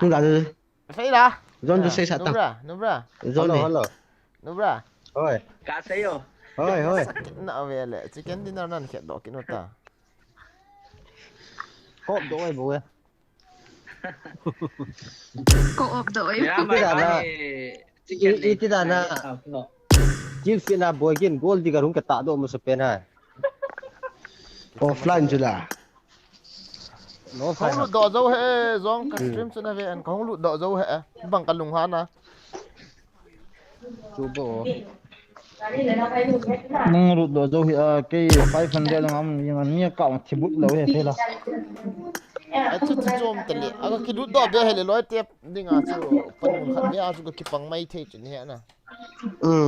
Tung ra đi. Phải là. John cho xây sát tao. Nubra. Hello. Nubra. Oi. Cá xây rồi. Oi. Nào về lại chicken dinner nan khét đó cái nó ta. Hộp đôi bố ơi. Cô ốp đội. Itu dah na. Jil fina boy gin goal di garung kata do musuh pena. Offline je lah. No Không lụt đỏ dâu hệ dòng cả stream trên này anh không lụt đỏ dâu hệ bằng cả lùng hán à. Chú bộ. Nung lụt đỏ dâu cái 500 là nhưng mà nghe cậu thì bút lâu thế là. Chú chôm tali. Aga ki lụt đỏ bé hệ lối tiếp đi ngã chú phần một khát bé chú cái bằng may thế chuyện hệ nè.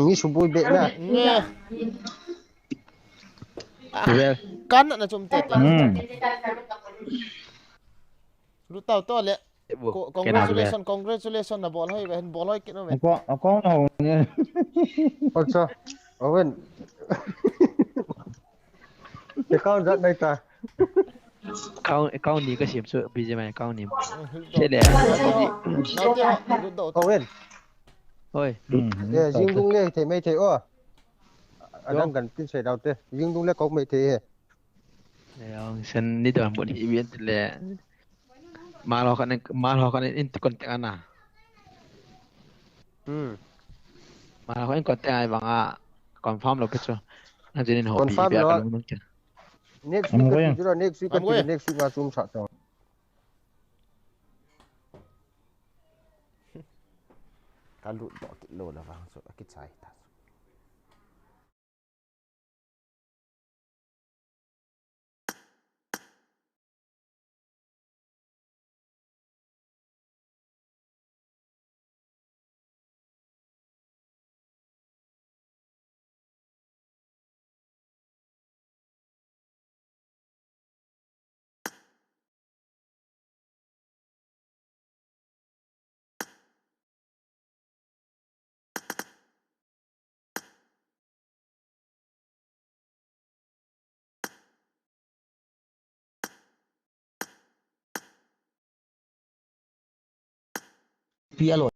Ni subuh bet na. Nghe. Kan na chôm tết. Lụt tao to lẹ. Congratulations na ball hoy về ball hoy cái nó về. Có nào nè. Sao? Owen. Cái con rất đây ta. Câu ní có xiêm sự bgmi câu ní. Thế lẽ. Owen. Ôi. Riêng đúng lên thì mấy thế ô. Anh đang gần tin sợi đầu tê. Riêng đúng lên có mấy thế. Ông sen đi đoàn bộ đi event lẽ. Mà lo cái này in contact ana. Mà lo cái contact ai bằng à confirm lo cái cho. Anh chỉ nên hỏi bị cái nó muốn chứ. Next week kita next week lah zoom shot tau. Kalau dok kilo lah bang, so kita cai tak. Pia lo.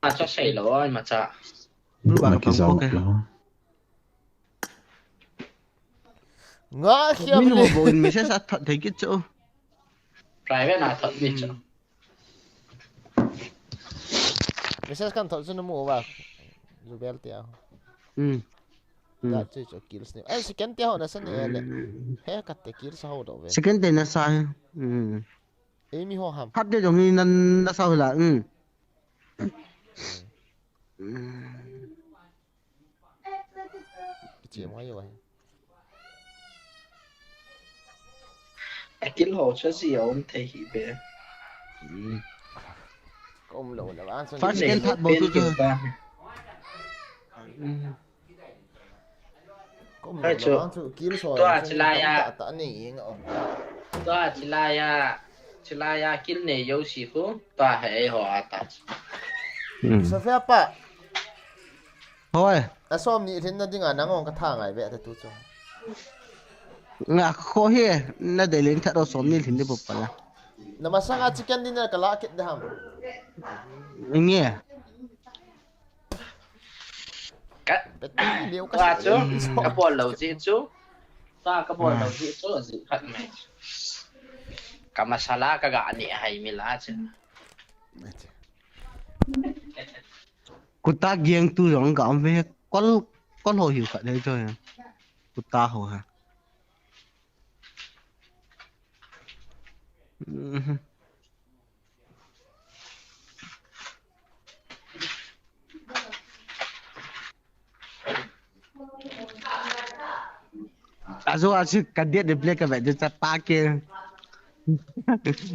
Mà cho sảy lỗ mà chả. Mà cái sao đó. Ngã khiếp Mình một bộ mình sẽ sát thật thấy cái chỗ. Phải biết là thật đi chứ. Mình sẽ cần thật cho nó mua vào. Dù bé tiêu. Đã chơi cho kills này. Anh second tiêu nó sẽ nè lệ. Hết cắt cái kills sau đó về. Second day na sai. Amy ho ham. Hát đây giống như na sao là Chị mới vậy. Kill hồ cho gì ông thầy hỉ bé. Ông lỗ là bán. First second hát bao nhiêu chưa? có một là mang chữ kill rồi chứ ta ta này ngọ toa chilaya kill ne yoshi fu toa hệ họ ta sao phép à thôi à xóm này thì nó đi ngả nắng ông cái thang này vậy thì tôi cho ngà khó he na để lên thật đó xóm này thì đi bộ phải nằm mà sang chicken dinner cái lá kết ham nghe cái toa chú cái bộ lẩu gì chú toa cái bộ lẩu gì chú là gì khác này cái masala cái gà này hay mi lá chứ cô ta giang tu giống cảm về con hồ hiểu cả đấy rồi cô ta hồ hả Azo asyik kadet dia play kat dia tak pakai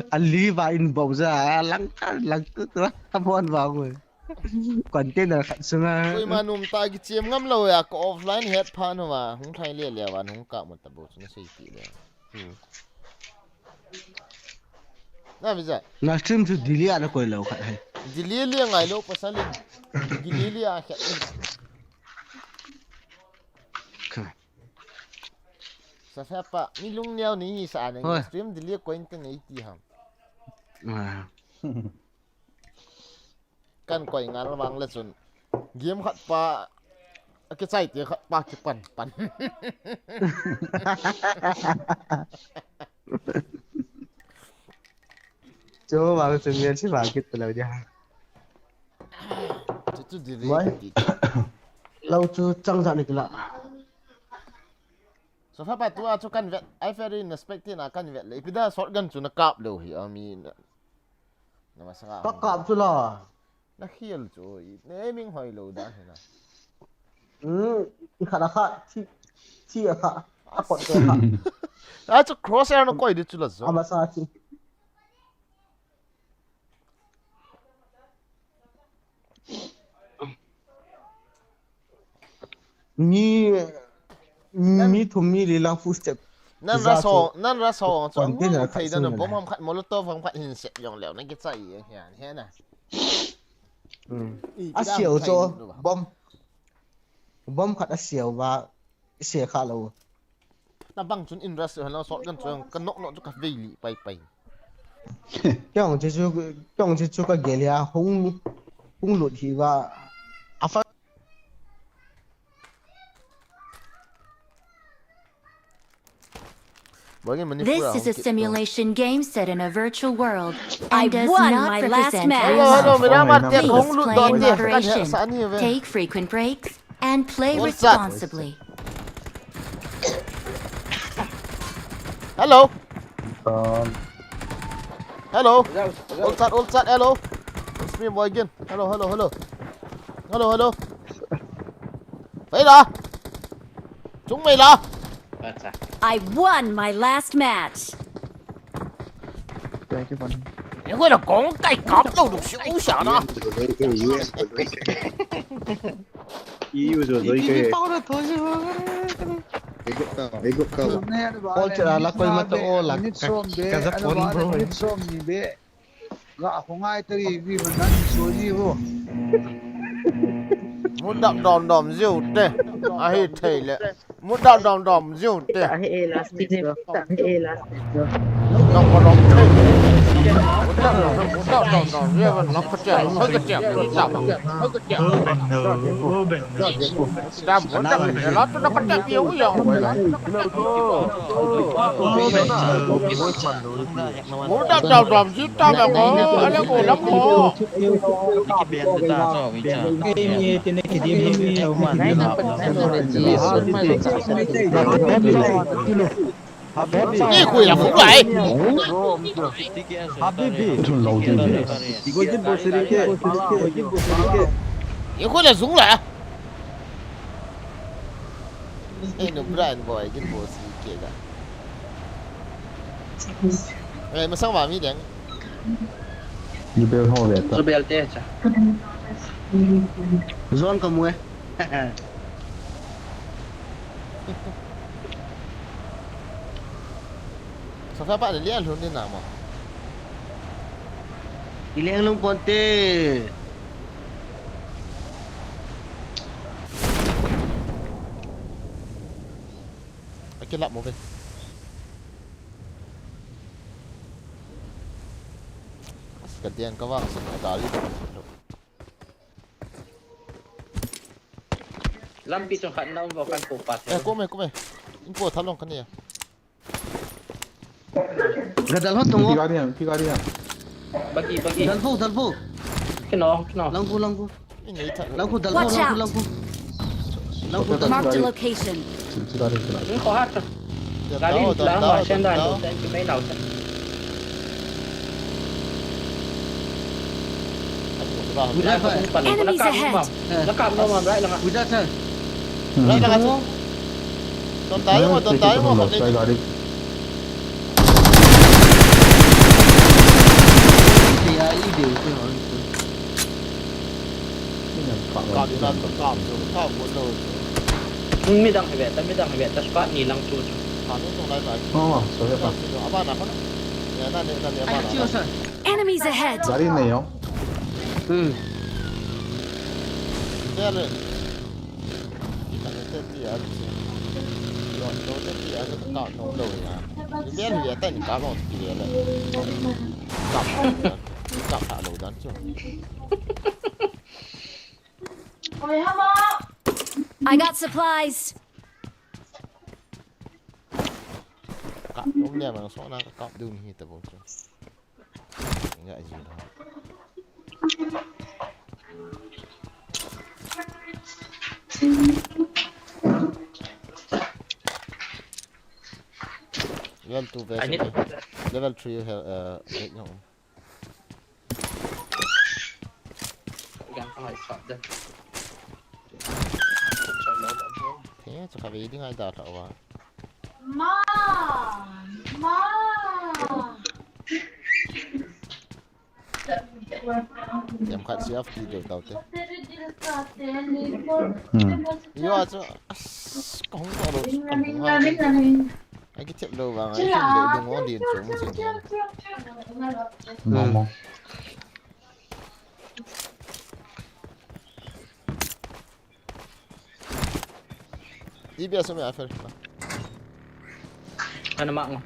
Ali và in bầu ra lắng tu tu kamuan vào container kat sungai tôi mà nôm ta cái chiêm ngắm lâu à có offline head pan mà không thay liền liền và không cả một tập bộ nó xây tị liền na bây giờ na stream tu delete ada koi lâu kat hai delete liền ngay lâu pasal delete liền à sa phép à mi lung neo ní sa này stream delete coin tên ấy tí ham kan koi ngal wang la chun game khat pa cái sai ti khat pa ki pan cho vào từng miền chỉ vào cái lâu đi tu delete lâu chưa trăng dạo này lạ so phép à tu cho kan vet I very respect na kan vet le pida short gun chu na kap lo hi ami na masanga có cọp chưa lo na khiel chu ne ming hoi lo da he na khá là khá chi à khá à còn cái khá à chu crosshair nó coi đi chu la zo ama sa chi mi thu mi li lang footstep nan ra so cho thấy đó là bom không khát molotov không khát hình sẽ dùng liệu nên cái sai thế này à xỉu cho bom khát à xỉu và xỉu khá lâu ta băng chun industry nó sọt gần cho nọ cho cả vây lì bay trong chứ cái ghế lia hung lụt thì và This is a simulation game set in a virtual world and does won not my last represent match. real life. Please Please play in moderation, take frequent breaks, and play responsibly. Hello. Hello. Old chat, hello. It's me boy again. Hello. Phải là. Chúng mày là. I won my last match. Những người là con cái cọp đâu được xíu xả đó. All chả là coi mặt ô là cái giáp phun bro. Gã không ai tới vì mình đang số gì vô. Muốn đom rượu tê, ai thấy lệ. Muốn đom rượu tê. Đom tê. Muốn đom rượu vẫn lắm phát triển, hơi cái chèm, Đam muốn đam để lót nó phát triển yếu rồi. Muốn đom chứ tao là có, anh em lắm khổ. Đi quỷ là cũng vậy. Những khối là dũng lại. Ê nó brand boy cái bộ gì kia cả. Ê mà sao mà mi đen. Như bêu hồ vậy. Tôi bêu tê chả. Zon kamu Sao phép bạn để liếc luôn đi nào mà. Đi lên luôn Ponte. Cái lậm một bên. Gantian kau bang, sekali. Lampi trong khẩn đâu vào căn cổ phạt. Cô mày. Info tháo lòng cái này. Gadal hot tunggu. Tiga dia. Bagi. Dalfu. Kenal. Lampu. Ini tak. Lampu dalfu. Watch out. Lampu. Marked a location. Tiga dia. Ini kau hat. Kali lang mà xem đàn đồ xem cái mấy nào xem. Enemies ahead. Nó cầm đâu mà lại là Udah sir. Lại là cái. Đòn tái mà không đi. Thì ai đi điều chứ hả? Cọp đi lên cọp một rồi. Mình đang phải vẽ, ta squat ni lang chu. Nó trong đây phải. Sorry apa? Apa nak apa? Ya nanti apa? Ai chưa sir? Enemies ahead. Dari ni yo. Dia le. Kita nanti dia ada. Lon tu nanti ada cọp nông đầu ya. Dia lihat tadi cọp dia le. Cọp thả đầu đón chưa? I got supplies. Cọp cũng nhà mà số nào cọp đường như tập bộ chưa? Ngại gì đó. Level 2 version. Level 3 break nhau. Gan phải sọt đây. Thế cho cả vì đi ngay đào thảo vào. Em khát xíu đi được tàu thế. Yo cho không có đâu không có. Anh cái chậm đầu vào anh không để đừng có điền xuống gì. Mong. Đi bây giờ sao mày phải? Anh mạng.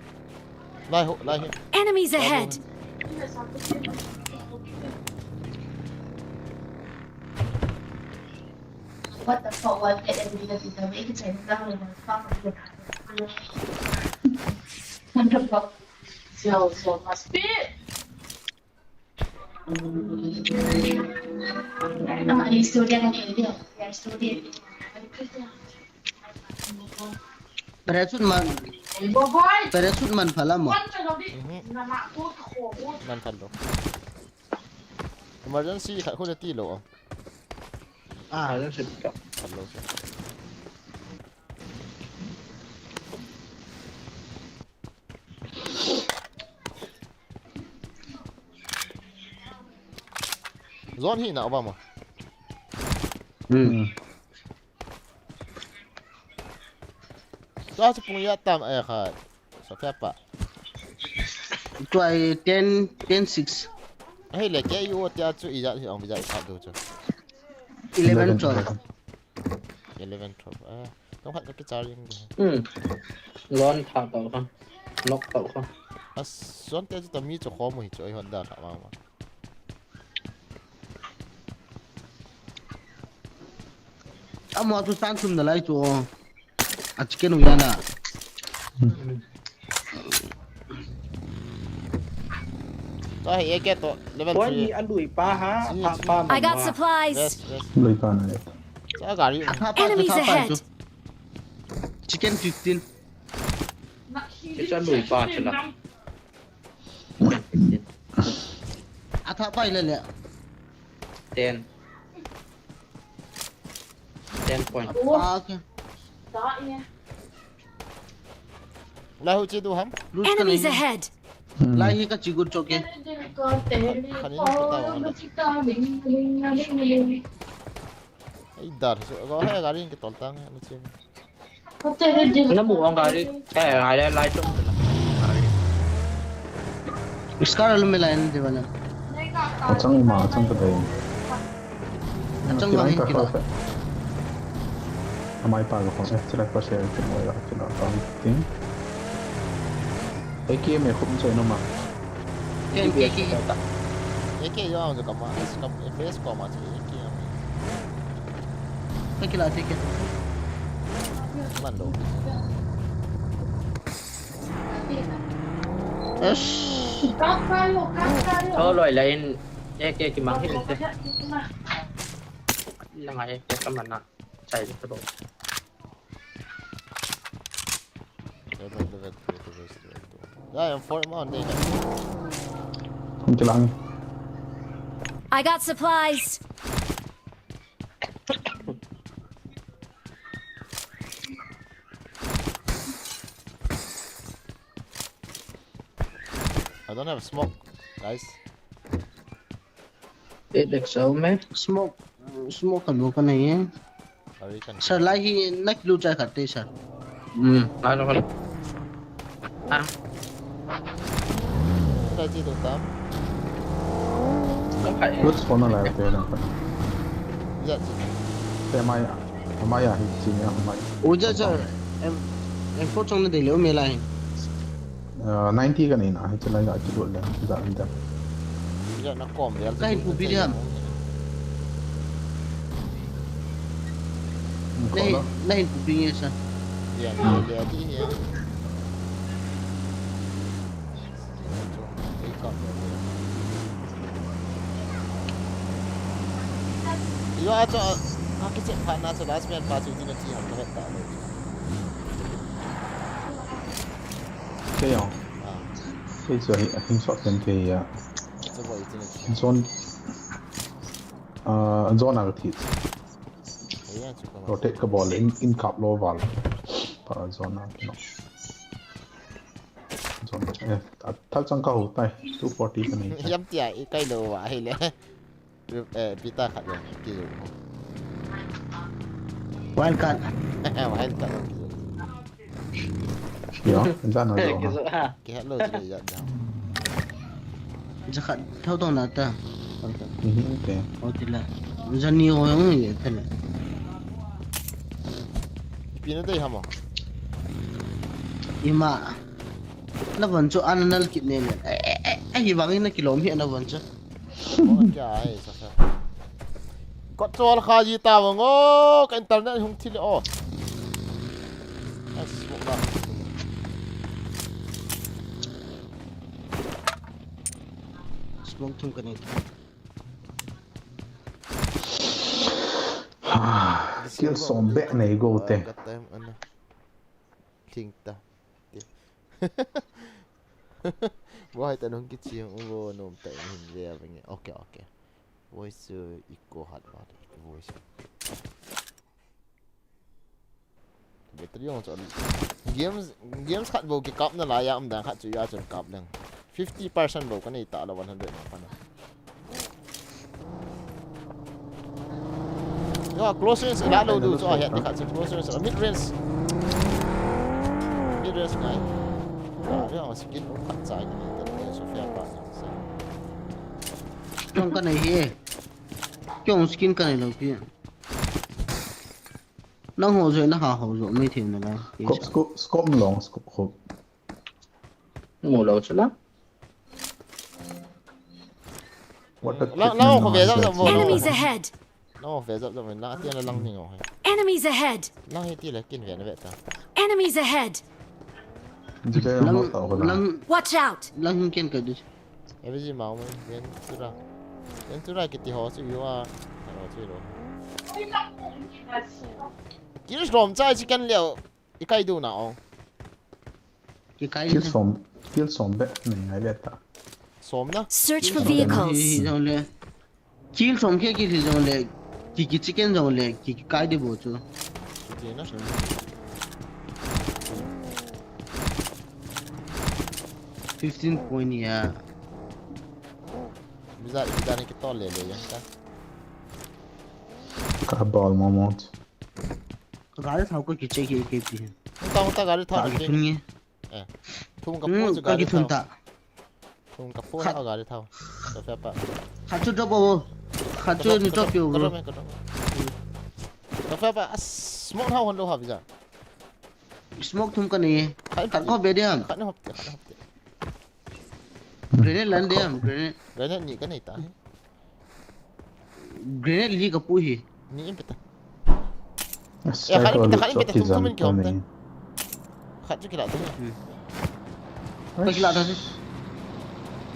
Lai hiện. Enemies ahead. What the fuck was it? And because it's a big thing, down in the top of the what the fuck? So must be. Ang student ng area, yung student. Parachute man pala mo. Man thật đâu. Emergency khả không tí lộ. Nó sẽ cặp. Thật lâu. Zone hi nào ba mà. Sao pun ya tam ai khat. Sao phép pa. Try 10-6. Hey le ke yo tia chu i ja hi ong bi ja khat do chu. 11-12. 11 12. Không khát cái char riêng. Lon thả tàu không. Lock tàu không. Zone tia chu mi chu kho mo hi chu ai Honda thả ma ma. Amo tu san sum dalai chu. A chicken uyana. Cho hay cái to level 3. Ôi anh đuổi pa hả? I got supplies. Lấy pa này. Cho gari. Enemies ahead. Chicken 15. Cái cho đuổi pa chứ là. Atha pa ile le. 10 point. Okay. Lai hu chi du ham. Enemies ahead. Lai hi ka chigur choke. Ay dar so go hay garin ke toltang ano siya. Nó mua con gà đi. Cái này lại trông được. Scar alam mela yan di ba na? Chẳng mà chẳng có đấy. Chẳng có hình kilo. Amai pa ko eh sila pa share ko mo ya kila ang ting. Ay kia me khum chơi nó mà. Ken keki. Eke yo ang kama skam face ko ma chi eke. Kekila teke. Mando. Yes. Thôi loại lên cái măng hết rồi. Là ngày cái mình nè chạy được cái bộ. Yeah, I'm for on day. Không chỉ lăng. I got supplies. I don't have smoke, guys. Để được số mấy. Smoke kan mo ka na yan. Sir, lahi naklu jay ka te sir. Ano ka? Ah. Đây chỉ được tám. Lúc spawn nó lại cái đó. Dạ. Cái mai à chỉ nha mai. Ủa dạ sir, em phốt trong nó để liễu mê lại. 90 cái này nè, chỉ là chỉ đuổi lên, dạ dạ. Dạ nó còm vậy. Cái hình phụ đi hả? Này hình phụ đi nghe sao? Dạ, dạ đi nha. Yo aja cái chuyện phản na cho last man pa chu tin ti ham hết ta rồi. Cái gì? Cái gì hình sọt bên cái zone zone nào thì rotate cái ball in cup low ball para zone nào nó zone tháo chẳng câu tay 240 cái này yam tia cái đồ vậy lẽ pita khát rồi kêu Wildcat. Wildcat. Yo, ra nói rồi. Cái hello rồi dạ. Zakat thâu tông nát ta. Okay. Oh tila. Zani ho yung yun tila. Pino day hamo. Ima. Na vancho ananal kitne le. Ay hibangin na kilom hi na vancho. Okay, sa. Có cho khai gì ta mà ngô cái internet không thích ô. Smoke chung cái này. Kill som bẹ này go te. Ting ta. Why ta nung kit siang ugo nom ta hin về vậy. Okay. Voice equal hard voice. Betul yang soal games kat bau ke cup na layak amdang kat cuy ajar cup dang 50% bau kan ni tak ada 100 apa na. Ya close range lalu tu so head dekat close range mid range ngai. Ya dia skin kat sai ni tak so fair pass. Trong cái này hi. Trong skin cái này đâu kia. Nó hồ rồi nó hào rồi mấy thiên này là. Scope long scope hộp. Ngủ lâu chứ lắm. Lao không về dọc dọc Enemies ahead. Lao về dọc dọc mình lao tiền là lăng mình rồi. Enemies ahead. Lăng hết tiền là kiên về nó vậy ta. Enemies ahead. Watch out. Lăng kiên cái gì? Em biết gì máu mình đến tu ra cái tí họ sẽ yếu à. Nó chơi rồi. Kill from trái chỉ cần liệu cái đồ nào? Cái kill som bẹ này ngay bẹ ta. Som na? Search for vehicles. Kill som cái gì rồi lệ. Cái chicken rồi lệ. Cái đi bộ chứ. Cái na? 15 point ya. Bisa ni kita lele ya kan. cả ball một gái thao có cái chơi cái gì không ta gari thao cái cái thun nghe thùng cặp phô cái gari thun thao ta thùng cặp phô thao gari thao cho phép bạn khát chút drop bao khát chút ni drop kiểu bro cho phép bạn smoke thao hơn đâu hả bây giờ smoke thun cái này khát có bé đi không khát nó hộp grenade lần đi không grenade nhị cái này ta grenade lý cái bụi gì nhị em biết ta Striker khát em biết ta không mình kiểu ta khát chút cái lạ thế cái lạ thôi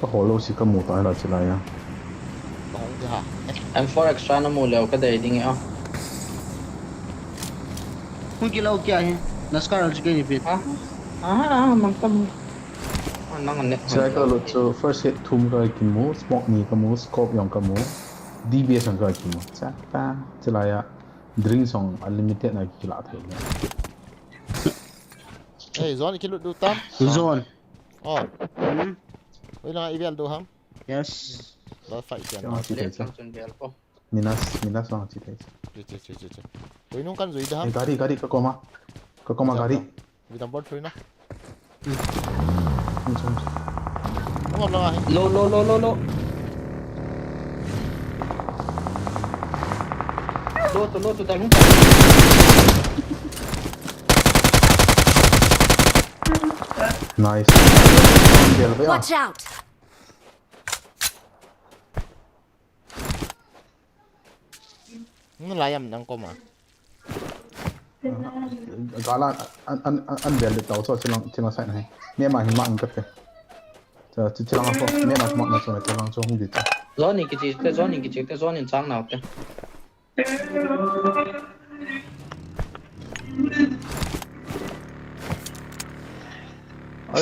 có hồ lô xí cái mù tay là chỉ là ya không thì hả M4 extra nó mù lều cái đấy đi nghe không không kêu lâu kia hè NASCAR là cái gì biết mang tâm năng anh Striker lột cho first hit thum cái kim mù smoke ni cái mù scope yang cái mù DBS yang cái kim mù chắc ta chỉ là ya drink song unlimited này chỉ là thế nhá Hey, zone cái lụt đu tam zone bây giờ event đu ham yes đó phải tiền chỉ thấy chứ minas lang chỉ thấy chứ bây nung kan rồi đó ham gari cái con mà gari vì tầm bot free nó không ngọc lo à lô lô tụi tao không nice Watch out! nó lại em đang có mà gala an bel tàu cho chỉ là sai này mẹ mà hình mạng cái chỉ là không mẹ mà mạng nó cho chỉ là không biết gió này cái gió này trắng nào thế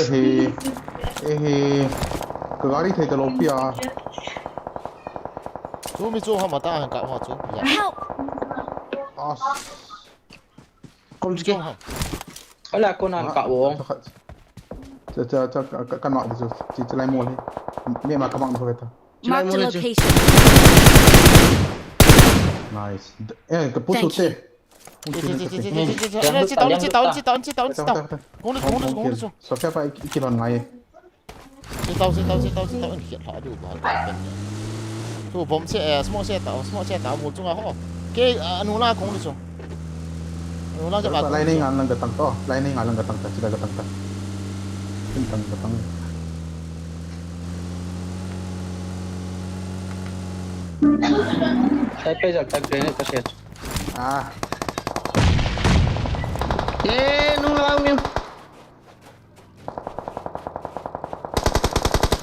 thì cái gari thấy cái lốp bia chú mi chú ham mà ta hàng cả họ chú Help! không chứ ham ở là con ăn cạo bộ cho căn mạng thì chỉ lại mua đi mẹ mà các bạn thôi ta Mark the location. nice cái bút sút thế chị tao không được sao phép phải kia lần này chị tao hiện họ đủ bảo chú bấm xe small xe tao một chung à họ cái anh là không được chung anh là cho bạn lại này ngàn lần cái tăng to lại này ngàn lần cái tăng chỉ là cái tăng cái tăng Saya pejar tak grenade ke set. nung lao miêu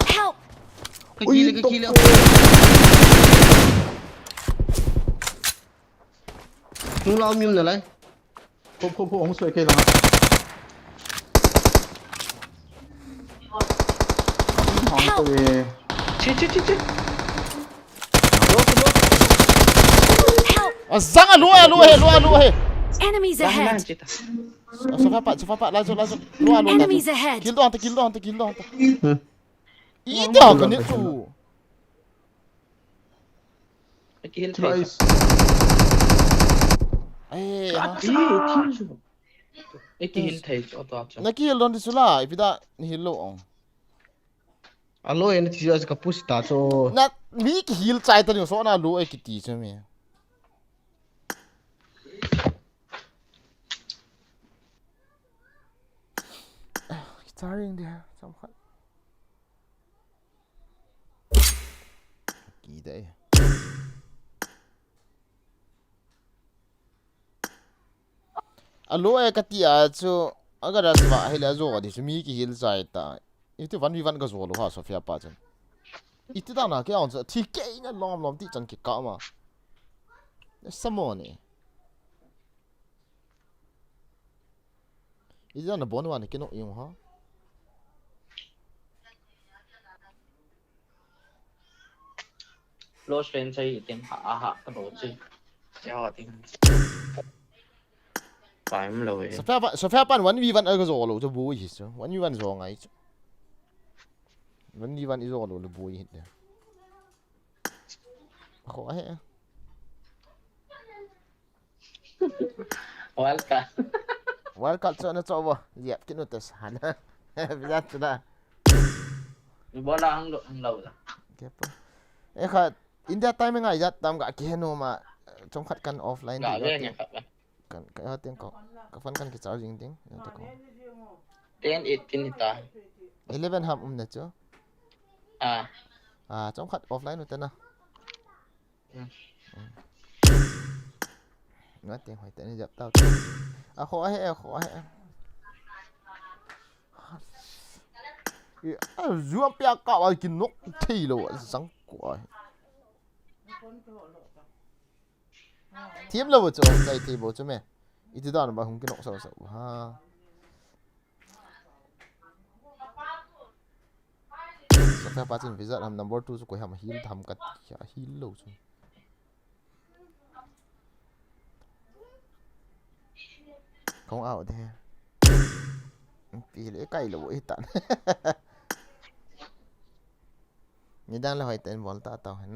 Help! cái kia liệu nung lao miêu nữa lấy phụ ông xuôi cây là hỏng tôi Chi. Zang lua he Enemies ahead! Cepat pak laju lua Enemies ahead! kill doang itu kan itu Kill nice kill thầy cho tao cho. na kill don disula ipida hilo alo ini tiga kapus ta so na mi kill chai ta so na lu ekiti chme starting there somehow kỳ đấy alo e katia chu agar aswa hela zo di sumi ki hil sai ta itu 1v1 ga zo lo ha sofia pa chen itu da na ke on cha thi ke na lom ti chan ki ka ma samo ne itu na bon wa ne ke no yung ha Close range chơi tìm hạ cái đồ gì. Cho tìm. Phải không rồi. Sofia pan 1v1 ga zo lo cho bu yi chu 1v1 zo ngai chu 1v1 zo lo le bu yi de khó he Wildcard cho nó cho vô dẹp cái nút hẳn bây giờ chúng ta bola ang lâu rồi kẹp ấy khá India time ngay giờ tam gạ kia nó mà trong khát căn offline gạ thì ghê nhỉ kan cái tiếng có phần kan cái charging tiếng nó ta có 10 18 ta 11 ham nè chứ à trong khát offline nó tên nào nó tiếng hỏi tên dập tao khó hay zuam pia ka wa kin nok thi lo sang ko thiếm lo cho dai thi bo cho me itu da ba hung kin nok so ha so fa pa chin visa ham number 2 so ko ham heal tham kat kya heal lo chu không ảo thế vì lẽ cay là bụi tận người đang là hỏi tên bọn ta tao hả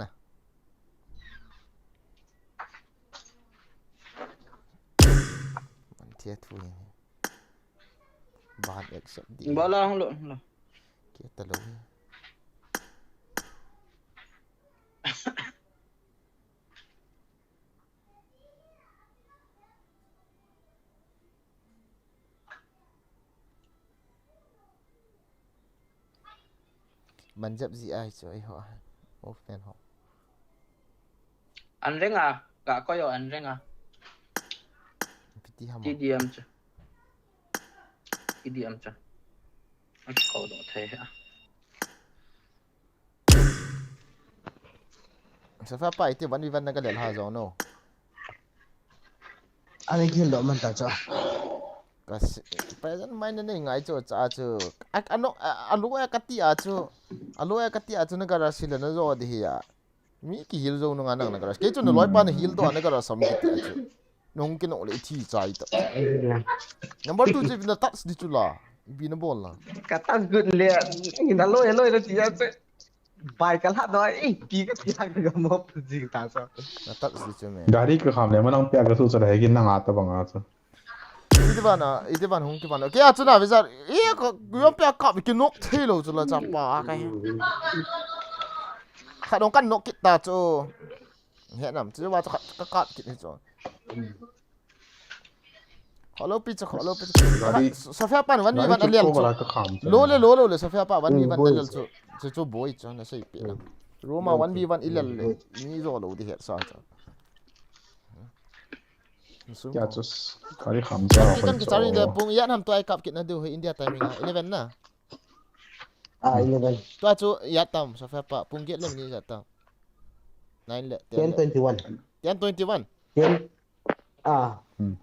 mình thiệt thui bạn accept đi bao lâu không lộn kia ta lỗi mình dập gì ai chơi họ fan họ anh reng à gạ có yo anh reng à TDM chứ anh câu đó thế hả sao phải phải thì vẫn đi vẫn đang cái đèn hà gió nó anh ấy kêu đó mình ta cho kasi present mind na ngay cho cha cho ano kati acho nagara sila na zo di ya mi ki hil zo no nga nang nagara ke cho no loi pa na hil do nagara sam ki acho nong kin ole thi chai ta number 2 je na touch di chula bi na bol la kata good le ni na loi lo ti ya se bai ka la doi ei pi ka ti ha ga mo ji ta so na touch di chu me gari ka kham le manang pya ka su cha hai kin na nga ta banga cha itu ban hung ki ban ke acho na visa ko yom pya ka ki nok thelo chula cha pa ka kha dong kan nok kita cho he nam chu wa cha ka ki ni cho hello pizza sofia pan wan mi wan alial cho lo le sofia pa wan mi wan alial cho boy cho na sei pe la roma wan mi wan ilal le ni zo lo di he sa cha ya just kari kham cha kan ki chari de pung ya nam to ai kap ki na du India timing 11 na 11 to chu ya tam sofia pa pung get le ni ya tam 9 le 10:21 10:21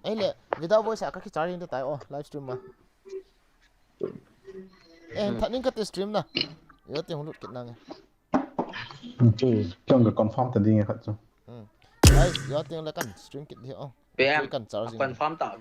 ai le without voice ka ki chari de tai live stream ma thaning ka te stream na yo te hulut kit na nge chong ga confirm ta ding khat cho ai yo te la kan stream kit hi PM confirm tạo